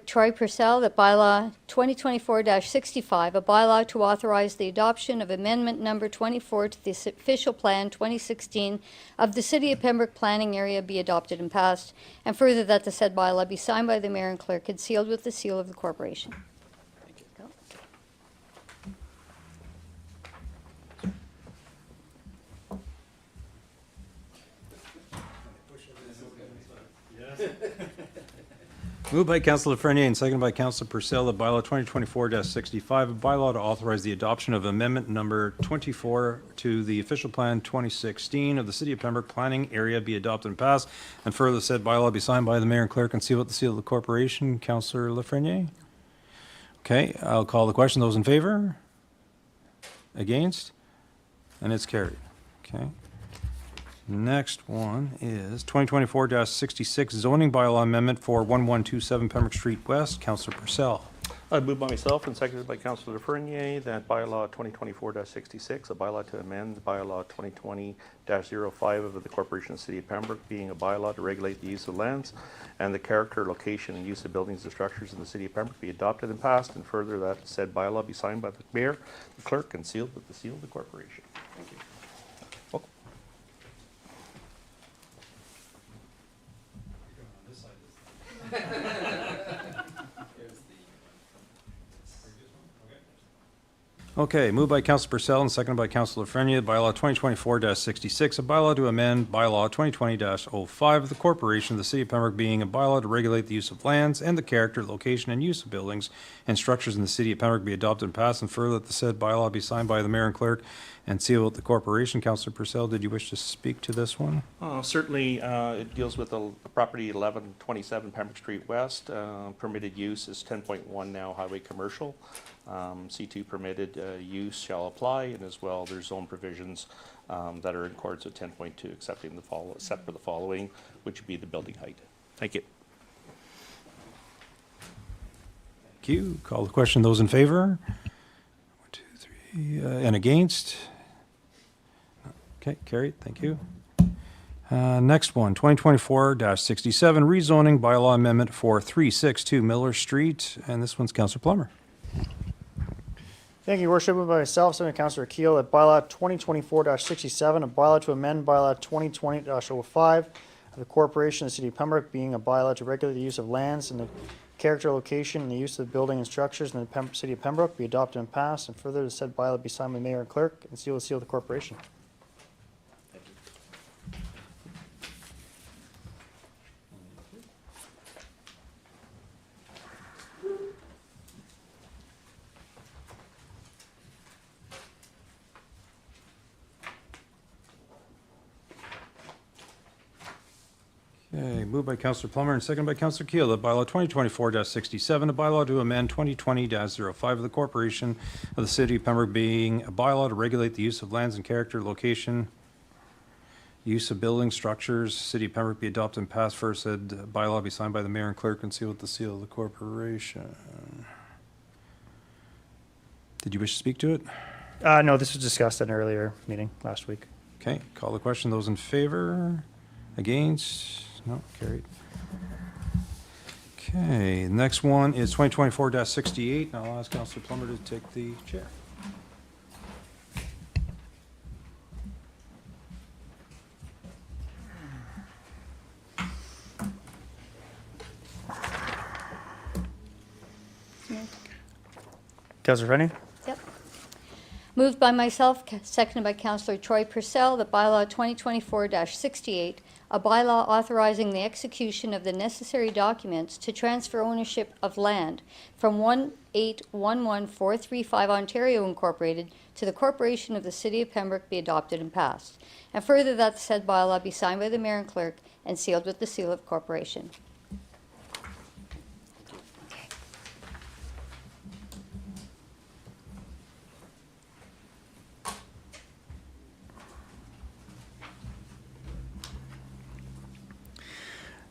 Troy Purcell, that bylaw 2024-65, a bylaw to authorize the adoption of amendment number 24 to the official plan 2016 of the City of Pembroke planning area be adopted and passed, and further that the said bylaw be signed by the mayor and clerk and sealed with the seal of the corporation. Moved by Councilor Frenier and seconded by Councilor Purcell that bylaw 2024-65, a bylaw to authorize the adoption of amendment number 24 to the official plan 2016 of the City of Pembroke Planning Area be adopted and passed, and further said bylaw be signed by the mayor and clerk and sealed with the seal of the corporation. Councilor Lafreniere? Okay, I'll call the question. Those in favor? Against? And it's carried. Okay. Next one is 2024-66 zoning bylaw amendment for 1127 Pembroke Street West. Councillor Purcell. Moved by myself and seconded by Councillor Fernier that bylaw 2024-66, a bylaw to amend bylaw 2020-05 of the Corporation of the City of Pembroke, being a bylaw to regulate the use of lands and the character, location, and use of buildings and structures in the City of Pembroke be adopted and passed, and further that said bylaw be signed by the mayor, the clerk, and sealed with the seal of the corporation. Thank you. Welcome. Okay, moved by Councilor Purcell and seconded by Councilor Frenier, bylaw 2024-66, a bylaw to amend bylaw 2020-05 of the Corporation of the City of Pembroke, being a bylaw to regulate the use of lands and the character, location, and use of buildings and structures in the City of Pembroke be adopted and passed, and further that the said bylaw be signed by the mayor and clerk and sealed with the corporation. Councilor Purcell, did you wish to speak to this one? Certainly, it deals with the property 1127 Pembroke Street West. Permitted use is 10.1 now, highway commercial. C2 permitted use shall apply, and as well, there's zone provisions that are in accordance with 10.2, except for the following, which would be the building height. Thank you. Thank you. Call the question. Those in favor? 1, 2, 3, and against? Okay, carried. Thank you. Next one, 2024-67, rezoning bylaw amendment for 362 Miller Street, and this one's Councillor Plummer. Thank you, Your Worship. Moved by myself, seconded by Councillor Keel, that bylaw 2024-67, a bylaw to amend bylaw 2020-05 of the Corporation of the City of Pembroke, being a bylaw to regulate the use of lands and the character, location, and the use of the building and structures in the City of Pembroke, be adopted and passed, and further the said bylaw be signed by the mayor and clerk and sealed with the seal of the corporation. Okay, moved by Councillor Plummer and seconded by Councillor Keel, that bylaw 2024-67, a bylaw to amend 2020-05 of the Corporation of the City of Pembroke, being a bylaw to regulate the use of lands and character, location, use of building structures, City of Pembroke be adopted and passed, first said bylaw be signed by the mayor and clerk and sealed with the seal of the corporation. Did you wish to speak to it? No, this was discussed at an earlier meeting last week. Okay, call the question. Those in favor? Against? No, carried. Okay, the next one is 2024-68. Now I'll ask Councillor Plummer to take the chair. Councillor Rennie? Yep. Moved by myself, seconded by Councillor Troy Purcell, that bylaw 2024-68, a bylaw authorizing the execution of the necessary documents to transfer ownership of land from 1811435 Ontario Incorporated to the Corporation of the City of Pembroke be adopted and passed. And further that the said bylaw be signed by the mayor and clerk and sealed with the seal of corporation.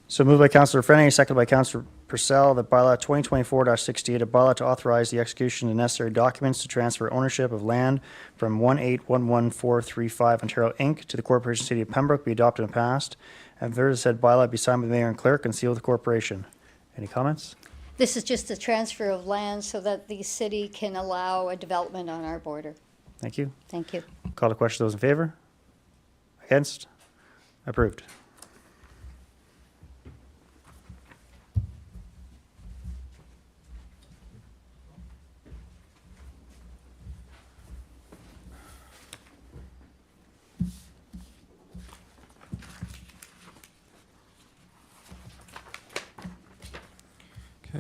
So moved by Councillor Frenier, seconded by Councillor Purcell, that bylaw 2024-68, a bylaw to authorize the execution of necessary documents to transfer ownership of land from 1811435 Ontario Inc. to the Corporation City of Pembroke be adopted and passed. And third, said bylaw be signed by the mayor and clerk and sealed with the corporation. Any comments? This is just a transfer of land so that the city can allow a development on our border. Thank you. Thank you. Call the question. Those in favor? Against? Approved.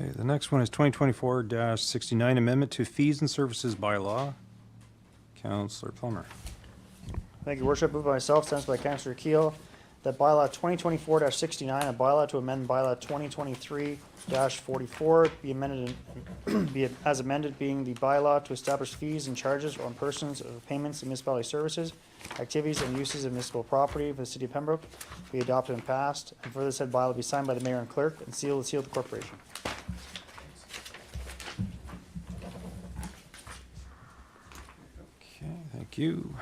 Okay, the next one is 2024-69 Amendment to Fees and Services Bylaw. Councillor Plummer. Thank you, Worship. Moved by myself, seconded by Councillor Keel, that bylaw 2024-69, a bylaw to amend bylaw 2023-44 be amended, be as amended, being the bylaw to establish fees and charges on persons of payments of municipality services, activities and uses of municipal property for the city of Pembroke, be adopted and passed, and further said bylaw be signed by the mayor and clerk and sealed with the seal of the corporation. Okay, thank you.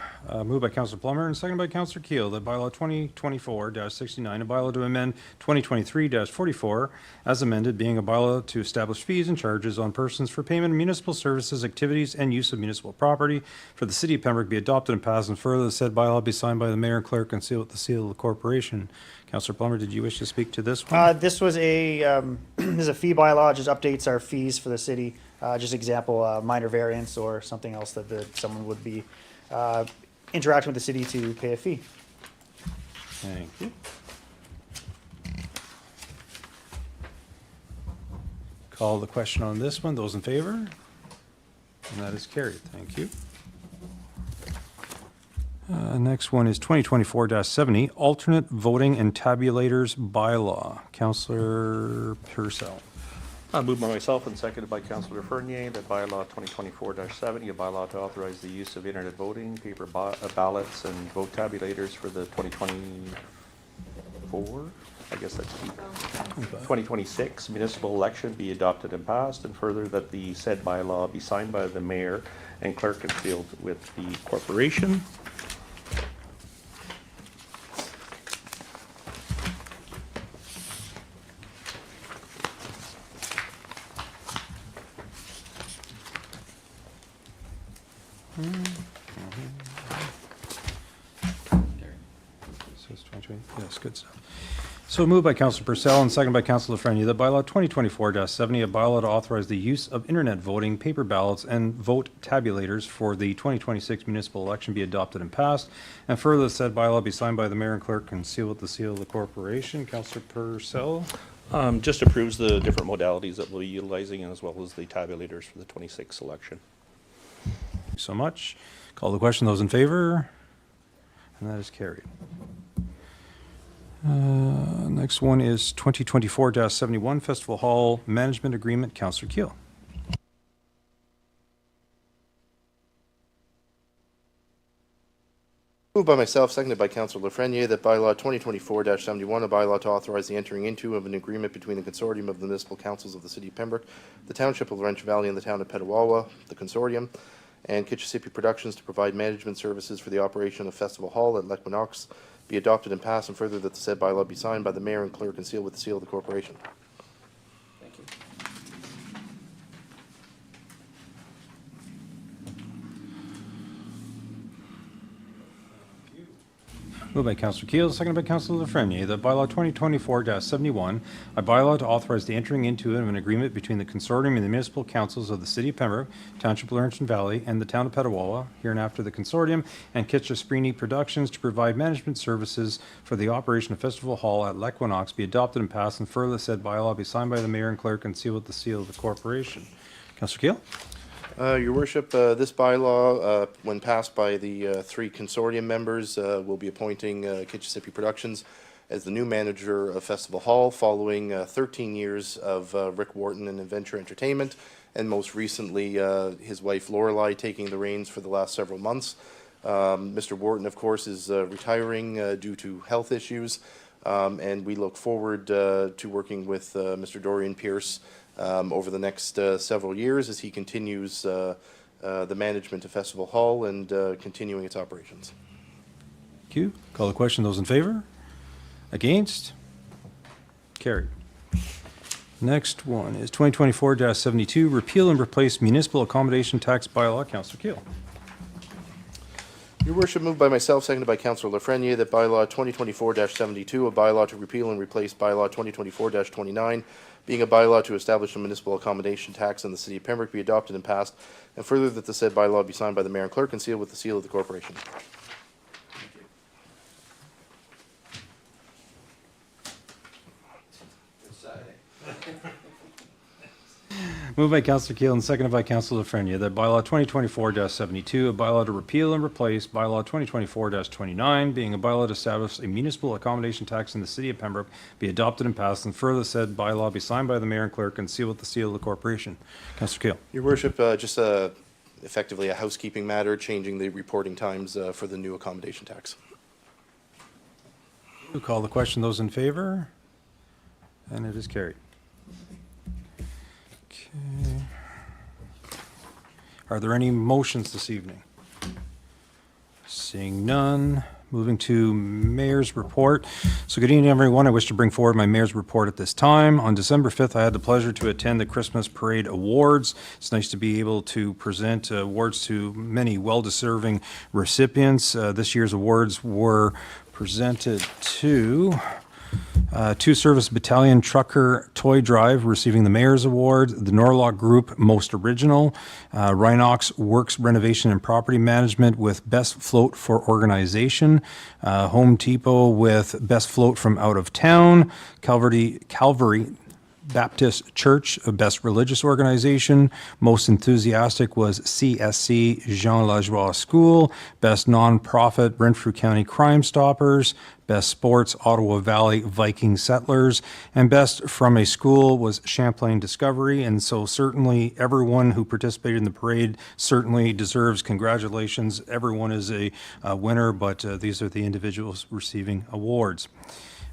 Moved by Councillor Plummer and seconded by Councillor Keel that bylaw 2024-69, a bylaw to amend 2023-44 as amended, being a bylaw to establish fees and charges on persons for payment of municipal services, activities, and use of municipal property for the city of Pembroke be adopted and passed, and further the said bylaw be signed by the mayor and clerk and sealed with the seal of the corporation. Councillor Plummer, did you wish to speak to this one? This was a, this is a fee bylaw, just updates our fees for the city. Just example, minor variance or something else that someone would be interacting with the city to pay a fee. Thank you. Call the question on this one. Those in favor? And that is carried. Thank you. Next one is 2024-70, alternate voting and tabulators bylaw. Councillor Purcell. Moved by myself and seconded by Councillor Fernier that bylaw 2024-70, a bylaw to authorize the use of internet voting, paper ballots, and vote tabulators for the 2024, I guess that's 2026 municipal election be adopted and passed, and further that the said bylaw be signed by the mayor and clerk and sealed with the corporation. Yes, good stuff. So moved by Councillor Purcell and seconded by Councillor Lafreniere that bylaw 2024-70, a bylaw to authorize the use of internet voting, paper ballots, and vote tabulators for the 2026 municipal election be adopted and passed, and further said bylaw be signed by the mayor and clerk and sealed with the seal of the corporation. Councillor Purcell. Just approves the different modalities that we'll be utilizing, as well as the tabulators for the 26 election. Thank you so much. Call the question. Those in favor? And that is carried. Next one is 2024-71 Festival Hall Management Agreement. Councillor Keel. Moved by myself, seconded by Councillor Lafreniere, that bylaw 2024-71, a bylaw to authorize the entering into of an agreement between the consortium of the municipal councils of the city of Pembroke, the township of Wrench Valley, and the town of Ottawa, the consortium, and Kitchissippi Productions to provide management services for the operation of Festival Hall at Lequinox be adopted and passed, and further that the said bylaw be signed by the mayor and clerk and sealed with the seal of the corporation. Thank you. Moved by Councillor Keel, seconded by Councillor Lafreniere, that bylaw 2024-71, a bylaw to authorize the entering into of an agreement between the consortium and the municipal councils of the city of Pembroke, Township of Laurentian Valley, and the town of Ottawa, hereinafter the consortium, and Kitchissippi Productions to provide management services for the operation of Festival Hall at Lequinox be adopted and passed, and further said bylaw be signed by the mayor and clerk and sealed with the seal of the corporation. Councillor Keel? Your Worship, this bylaw, when passed by the three consortium members, will be appointing Kitchissippi Productions as the new manager of Festival Hall, following 13 years of Rick Wharton and Adventure Entertainment, and most recently his wife Lorelei taking the reins for the last several months. Mr. Wharton, of course, is retiring due to health issues, and we look forward to working with Mr. Dorian Pierce over the next several years as he continues the management of Festival Hall and continuing its operations. Thank you. Call the question. Those in favor? Against? Carried. Next one is 2024-72, repeal and replace municipal accommodation tax bylaw. Councillor Keel. Your Worship, moved by myself, seconded by Councillor Lafreniere, that bylaw 2024-72, a bylaw to repeal and replace bylaw 2024-29, being a bylaw to establish a municipal accommodation tax in the city of Pembroke, be adopted and passed, and further that the said bylaw be signed by the mayor and clerk and sealed with the seal of the corporation. Moved by Councillor Keel and seconded by Councillor Lafreniere that bylaw 2024-72, a bylaw to repeal and replace bylaw 2024-29, being a bylaw to establish a municipal accommodation tax in the city of Pembroke, be adopted and passed, and further said bylaw be signed by the mayor and clerk and sealed with the seal of the corporation. Councillor Keel. Your worship, just effectively a housekeeping matter, changing the reporting times for the new accommodation tax. We'll call the question. Those in favor? And it is carried. Okay. Are there any motions this evening? Seeing none. Moving to mayor's report. So good evening, everyone. I wish to bring forward my mayor's report at this time. On December 5th, I had the pleasure to attend the Christmas Parade Awards. It's nice to be able to present awards to many well-deserving recipients. This year's awards were presented to 2 Service Battalion Trucker Toy Drive receiving the Mayor's Award, the Norlock Group Most Original, Rhinox Works Renovation and Property Management with Best Float for Organization, Home Depot with Best Float from Out of Town, Calvary Baptist Church, Best Religious Organization. Most enthusiastic was CSC Jean Lajoie School. Best Nonprofit Renfrew County Crime Stoppers. Best Sports Ottawa Valley Viking Settlers. And best from a school was Champlain Discovery. And so certainly everyone who participated in the parade certainly deserves congratulations. Everyone is a winner, but these are the individuals receiving awards.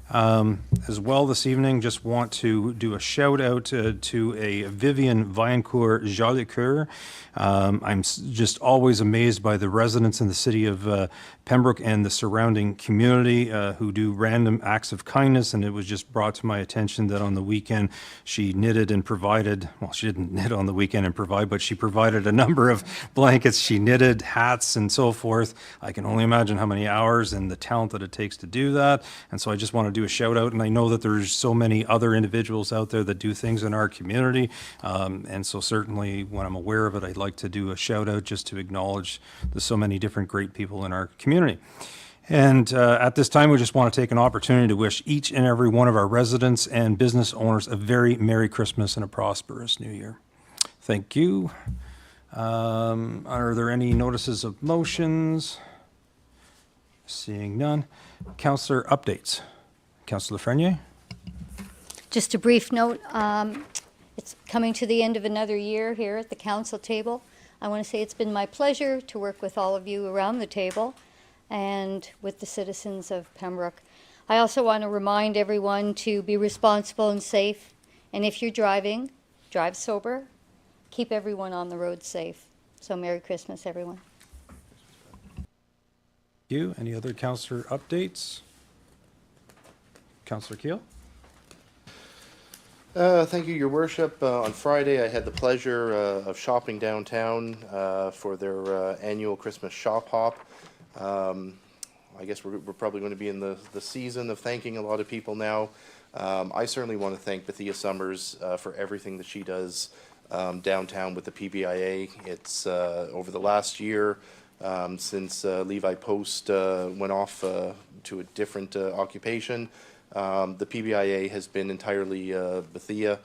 As well this evening, just want to do a shout out to a Vivian Viancourt Jolicoeur. I'm just always amazed by the residents in the city of Pembroke and the surrounding community who do random acts of kindness, and it was just brought to my attention that on the weekend she knitted and provided, well, she didn't knit on the weekend and provide, but she provided a number of blankets. She knitted hats and so forth. I can only imagine how many hours and the talent that it takes to do that, and so I just want to do a shout out, and I know that there's so many other individuals out there that do things in our community, and so certainly when I'm aware of it, I'd like to do a shout out just to acknowledge there's so many different great people in our community. And at this time, we just want to take an opportunity to wish each and every one of our residents and business owners a very Merry Christmas and a prosperous New Year. Thank you. Are there any notices of motions? Seeing none. Councillor updates. Councillor Lafreniere. Just a brief note, it's coming to the end of another year here at the council table. I want to say it's been my pleasure to work with all of you around the table and with the citizens of Pembroke. I also want to remind everyone to be responsible and safe, and if you're driving, drive sober. Keep everyone on the road safe. So Merry Christmas, everyone. Thank you. Any other councillor updates? Councillor Keel. Thank you, Your Worship. On Friday, I had the pleasure of shopping downtown for their annual Christmas shop hop. I guess we're probably going to be in the season of thanking a lot of people now. I certainly want to thank Bethia Summers for everything that she does downtown with the PBIA. It's over the last year since Levi Post went off to a different occupation. The PBIA has been entirely Bethia,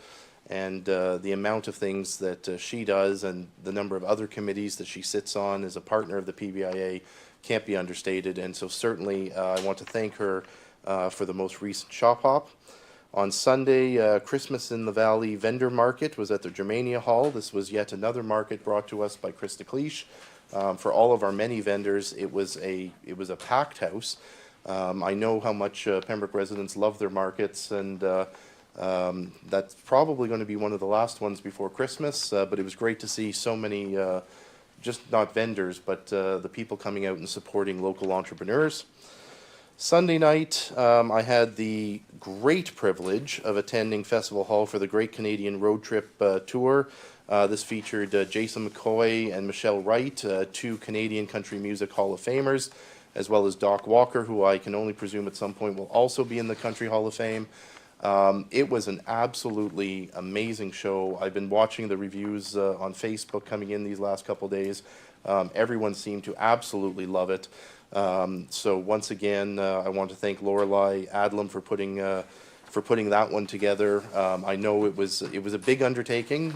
and the amount of things that she does and the number of other committees that she sits on as a partner of the PBIA can't be understated. And so certainly I want to thank her for the most recent shop hop. On Sunday, Christmas in the Valley vendor market was at the Germania Hall. This was yet another market brought to us by Krista Cleach. For all of our many vendors, it was a packed house. I know how much Pembroke residents love their markets, and that's probably going to be one of the last ones before Christmas, but it was great to see so many, just not vendors, but the people coming out and supporting local entrepreneurs. Sunday night, I had the great privilege of attending Festival Hall for the Great Canadian Road Trip Tour. This featured Jason McCoy and Michelle Wright, 2 Canadian Country Music Hall of Famers, as well as Doc Walker, who I can only presume at some point will also be in the Country Hall of Fame. It was an absolutely amazing show. I've been watching the reviews on Facebook coming in these last couple days. Everyone seemed to absolutely love it. So once again, I want to thank Lorelei Adlam for putting for putting that one together. I know it was a big undertaking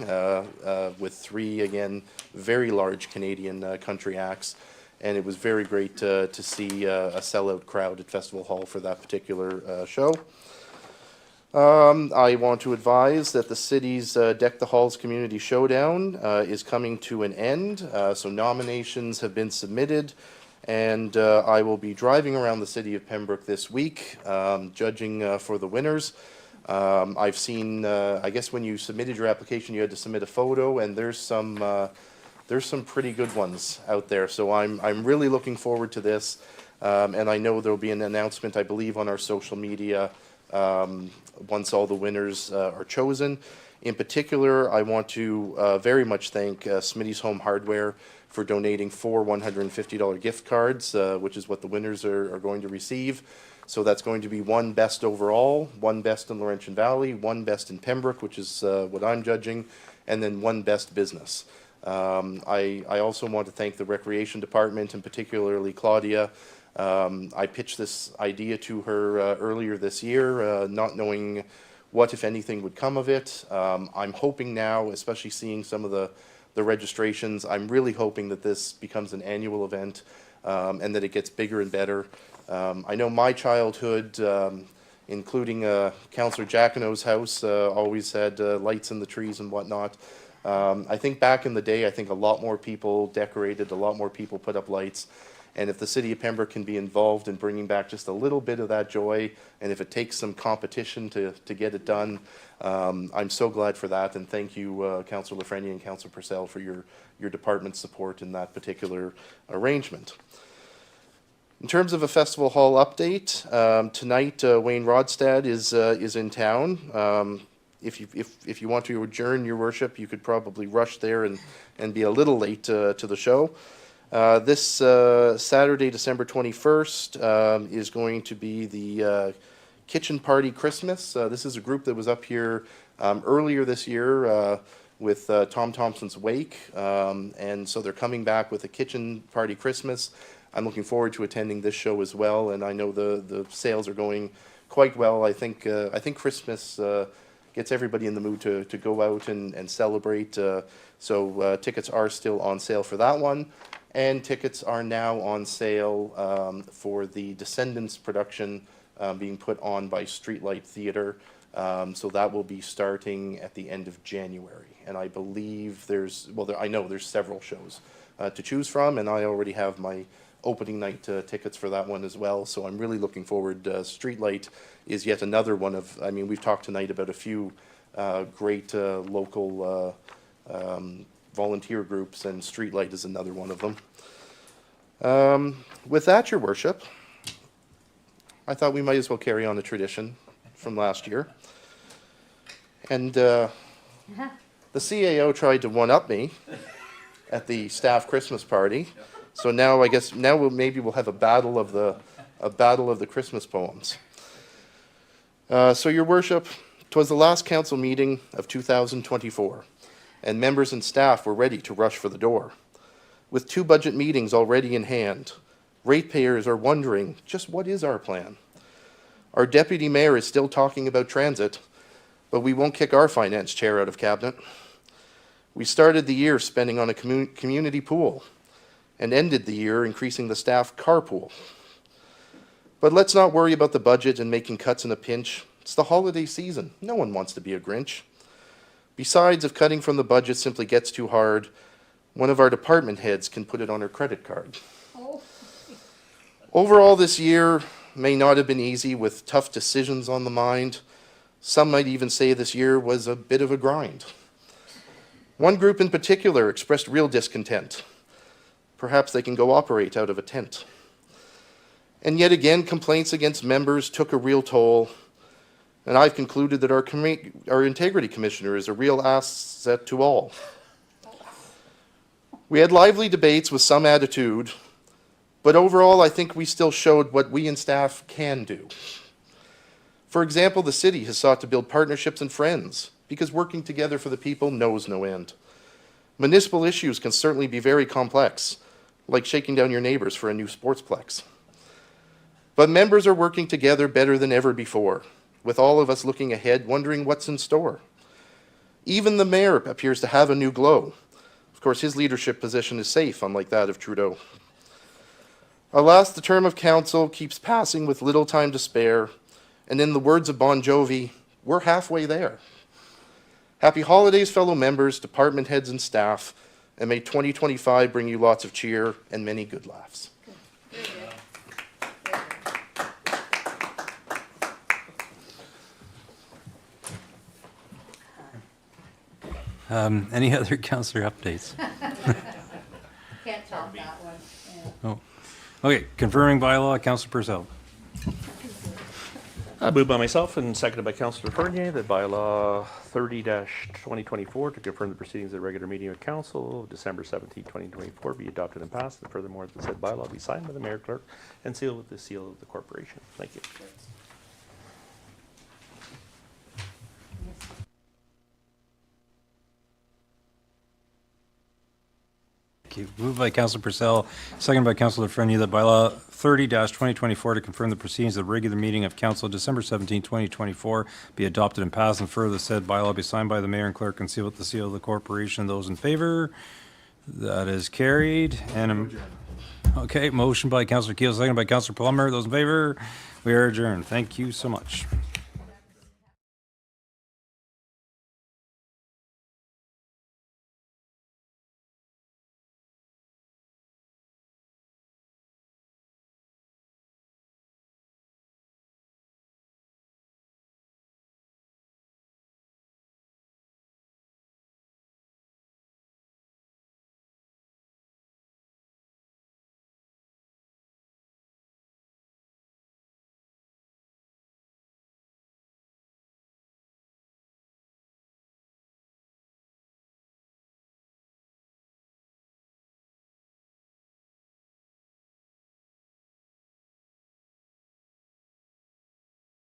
with three, again, very large Canadian country acts, and it was very great to see a sellout crowd at Festival Hall for that particular show. I want to advise that the city's Deck the Halls Community Showdown is coming to an end, so nominations have been submitted, and I will be driving around the city of Pembroke this week, judging for the winners. I've seen, I guess when you submitted your application, you had to submit a photo, and there's some pretty good ones out there, so I'm really looking forward to this, and I know there'll be an announcement, I believe, on our social media once all the winners are chosen. In particular, I want to very much thank Smitty's Home Hardware for donating 4 $150 gift cards, which is what the winners are going to receive. So that's going to be 1 best overall, 1 best in Laurentian Valley, 1 best in Pembroke, which is what I'm judging, and then 1 best business. I also want to thank the Recreation Department, and particularly Claudia. I pitched this idea to her earlier this year, not knowing what, if anything, would come of it. I'm hoping now, especially seeing some of the registrations, I'm really hoping that this becomes an annual event and that it gets bigger and better. I know my childhood, including Councillor Jacquinot's house, always had lights in the trees and whatnot. I think back in the day, I think a lot more people decorated, a lot more people put up lights. And if the city of Pembroke can be involved in bringing back just a little bit of that joy, and if it takes some competition to get it done, I'm so glad for that. And thank you, Councillor Lafreniere and Councillor Purcell, for your department's support in that particular arrangement. In terms of a Festival Hall update, tonight Wayne Rodstad is in town. If you want to adjourn your worship, you could probably rush there and be a little late to the show. This Saturday, December 21st, is going to be the Kitchen Party Christmas. This is a group that was up here earlier this year with Tom Thompson's Wake, and so they're coming back with a Kitchen Party Christmas. I'm looking forward to attending this show as well, and I know the sales are going quite well. I think Christmas gets everybody in the mood to go out and celebrate. So tickets are still on sale for that one. And tickets are now on sale for the Descendants production being put on by Streetlight Theatre. So that will be starting at the end of January. And I believe I know there's several shows to choose from, and I already have my opening night tickets for that one as well. So I'm really looking forward. Streetlight is yet another one of, we've talked tonight about a few great local volunteer groups, and Streetlight is another one of them. With that, Your Worship, I thought we might as well carry on the tradition from last year. And the CAO tried to one-up me at the staff Christmas party. So now I guess maybe we'll have a battle of the Christmas poems. So Your Worship, 'twas the last council meeting of 2024. And members and staff were ready to rush for the door. With 2 budget meetings already in hand, ratepayers are wondering just what is our plan. Our deputy mayor is still talking about transit, but we won't kick our finance chair out of cabinet. We started the year spending on a community pool and ended the year increasing the staff carpool. But let's not worry about the budget and making cuts in a pinch. It's the holiday season. No one wants to be a Grinch. Besides, if cutting from the budget simply gets too hard, one of our department heads can put it on her credit card. Oh. Overall, this year may not have been easy with tough decisions on the mind. Some might even say this year was a bit of a grind. One group in particular expressed real discontent. Perhaps they can go operate out of a tent. And yet again, complaints against members took a real toll. And I've concluded that our integrity commissioner is a real asset to all. We had lively debates with some attitude, but overall I think we still showed what we and staff can do. For example, the city has sought to build partnerships and friends because working together for the people knows no end. Municipal issues can certainly be very complex, like shaking down your neighbors for a new sportsplex. But members are working together better than ever before. with all of us looking ahead, wondering what's in store. Even the mayor appears to have a new glow. Of course, his leadership position is safe, unlike that of Trudeau. Alas, the term of council keeps passing with little time to spare, and in the words of Bon Jovi, we're halfway there. Happy holidays, fellow members, department heads, and staff, and may 2025 bring you lots of cheer and many good laughs. Any other councillor updates? Can't top that one. Oh, okay, confirming bylaw, Councillor Purcell. Moved by myself and seconded by Councillor Bernier that bylaw 30-2024 to confirm the proceedings at regular meeting of council of December 17, 2024 be adopted and passed, and furthermore, the said bylaw be signed by the mayor clerk and sealed with the seal of the corporation. Thank you. Thank you. Moved by Councillor Purcell, seconded by Councillor Frenier, that bylaw 30-2024 to confirm the proceedings of the regular meeting of council December 17, 2024 be adopted and passed, and further said bylaw be signed by the mayor and clerk and sealed with the seal of the corporation. Those in favor? That is carried. And okay, motion by Councillor Keel, seconded by Councillor Plummer. Those in favor? We are adjourned. Thank you so much.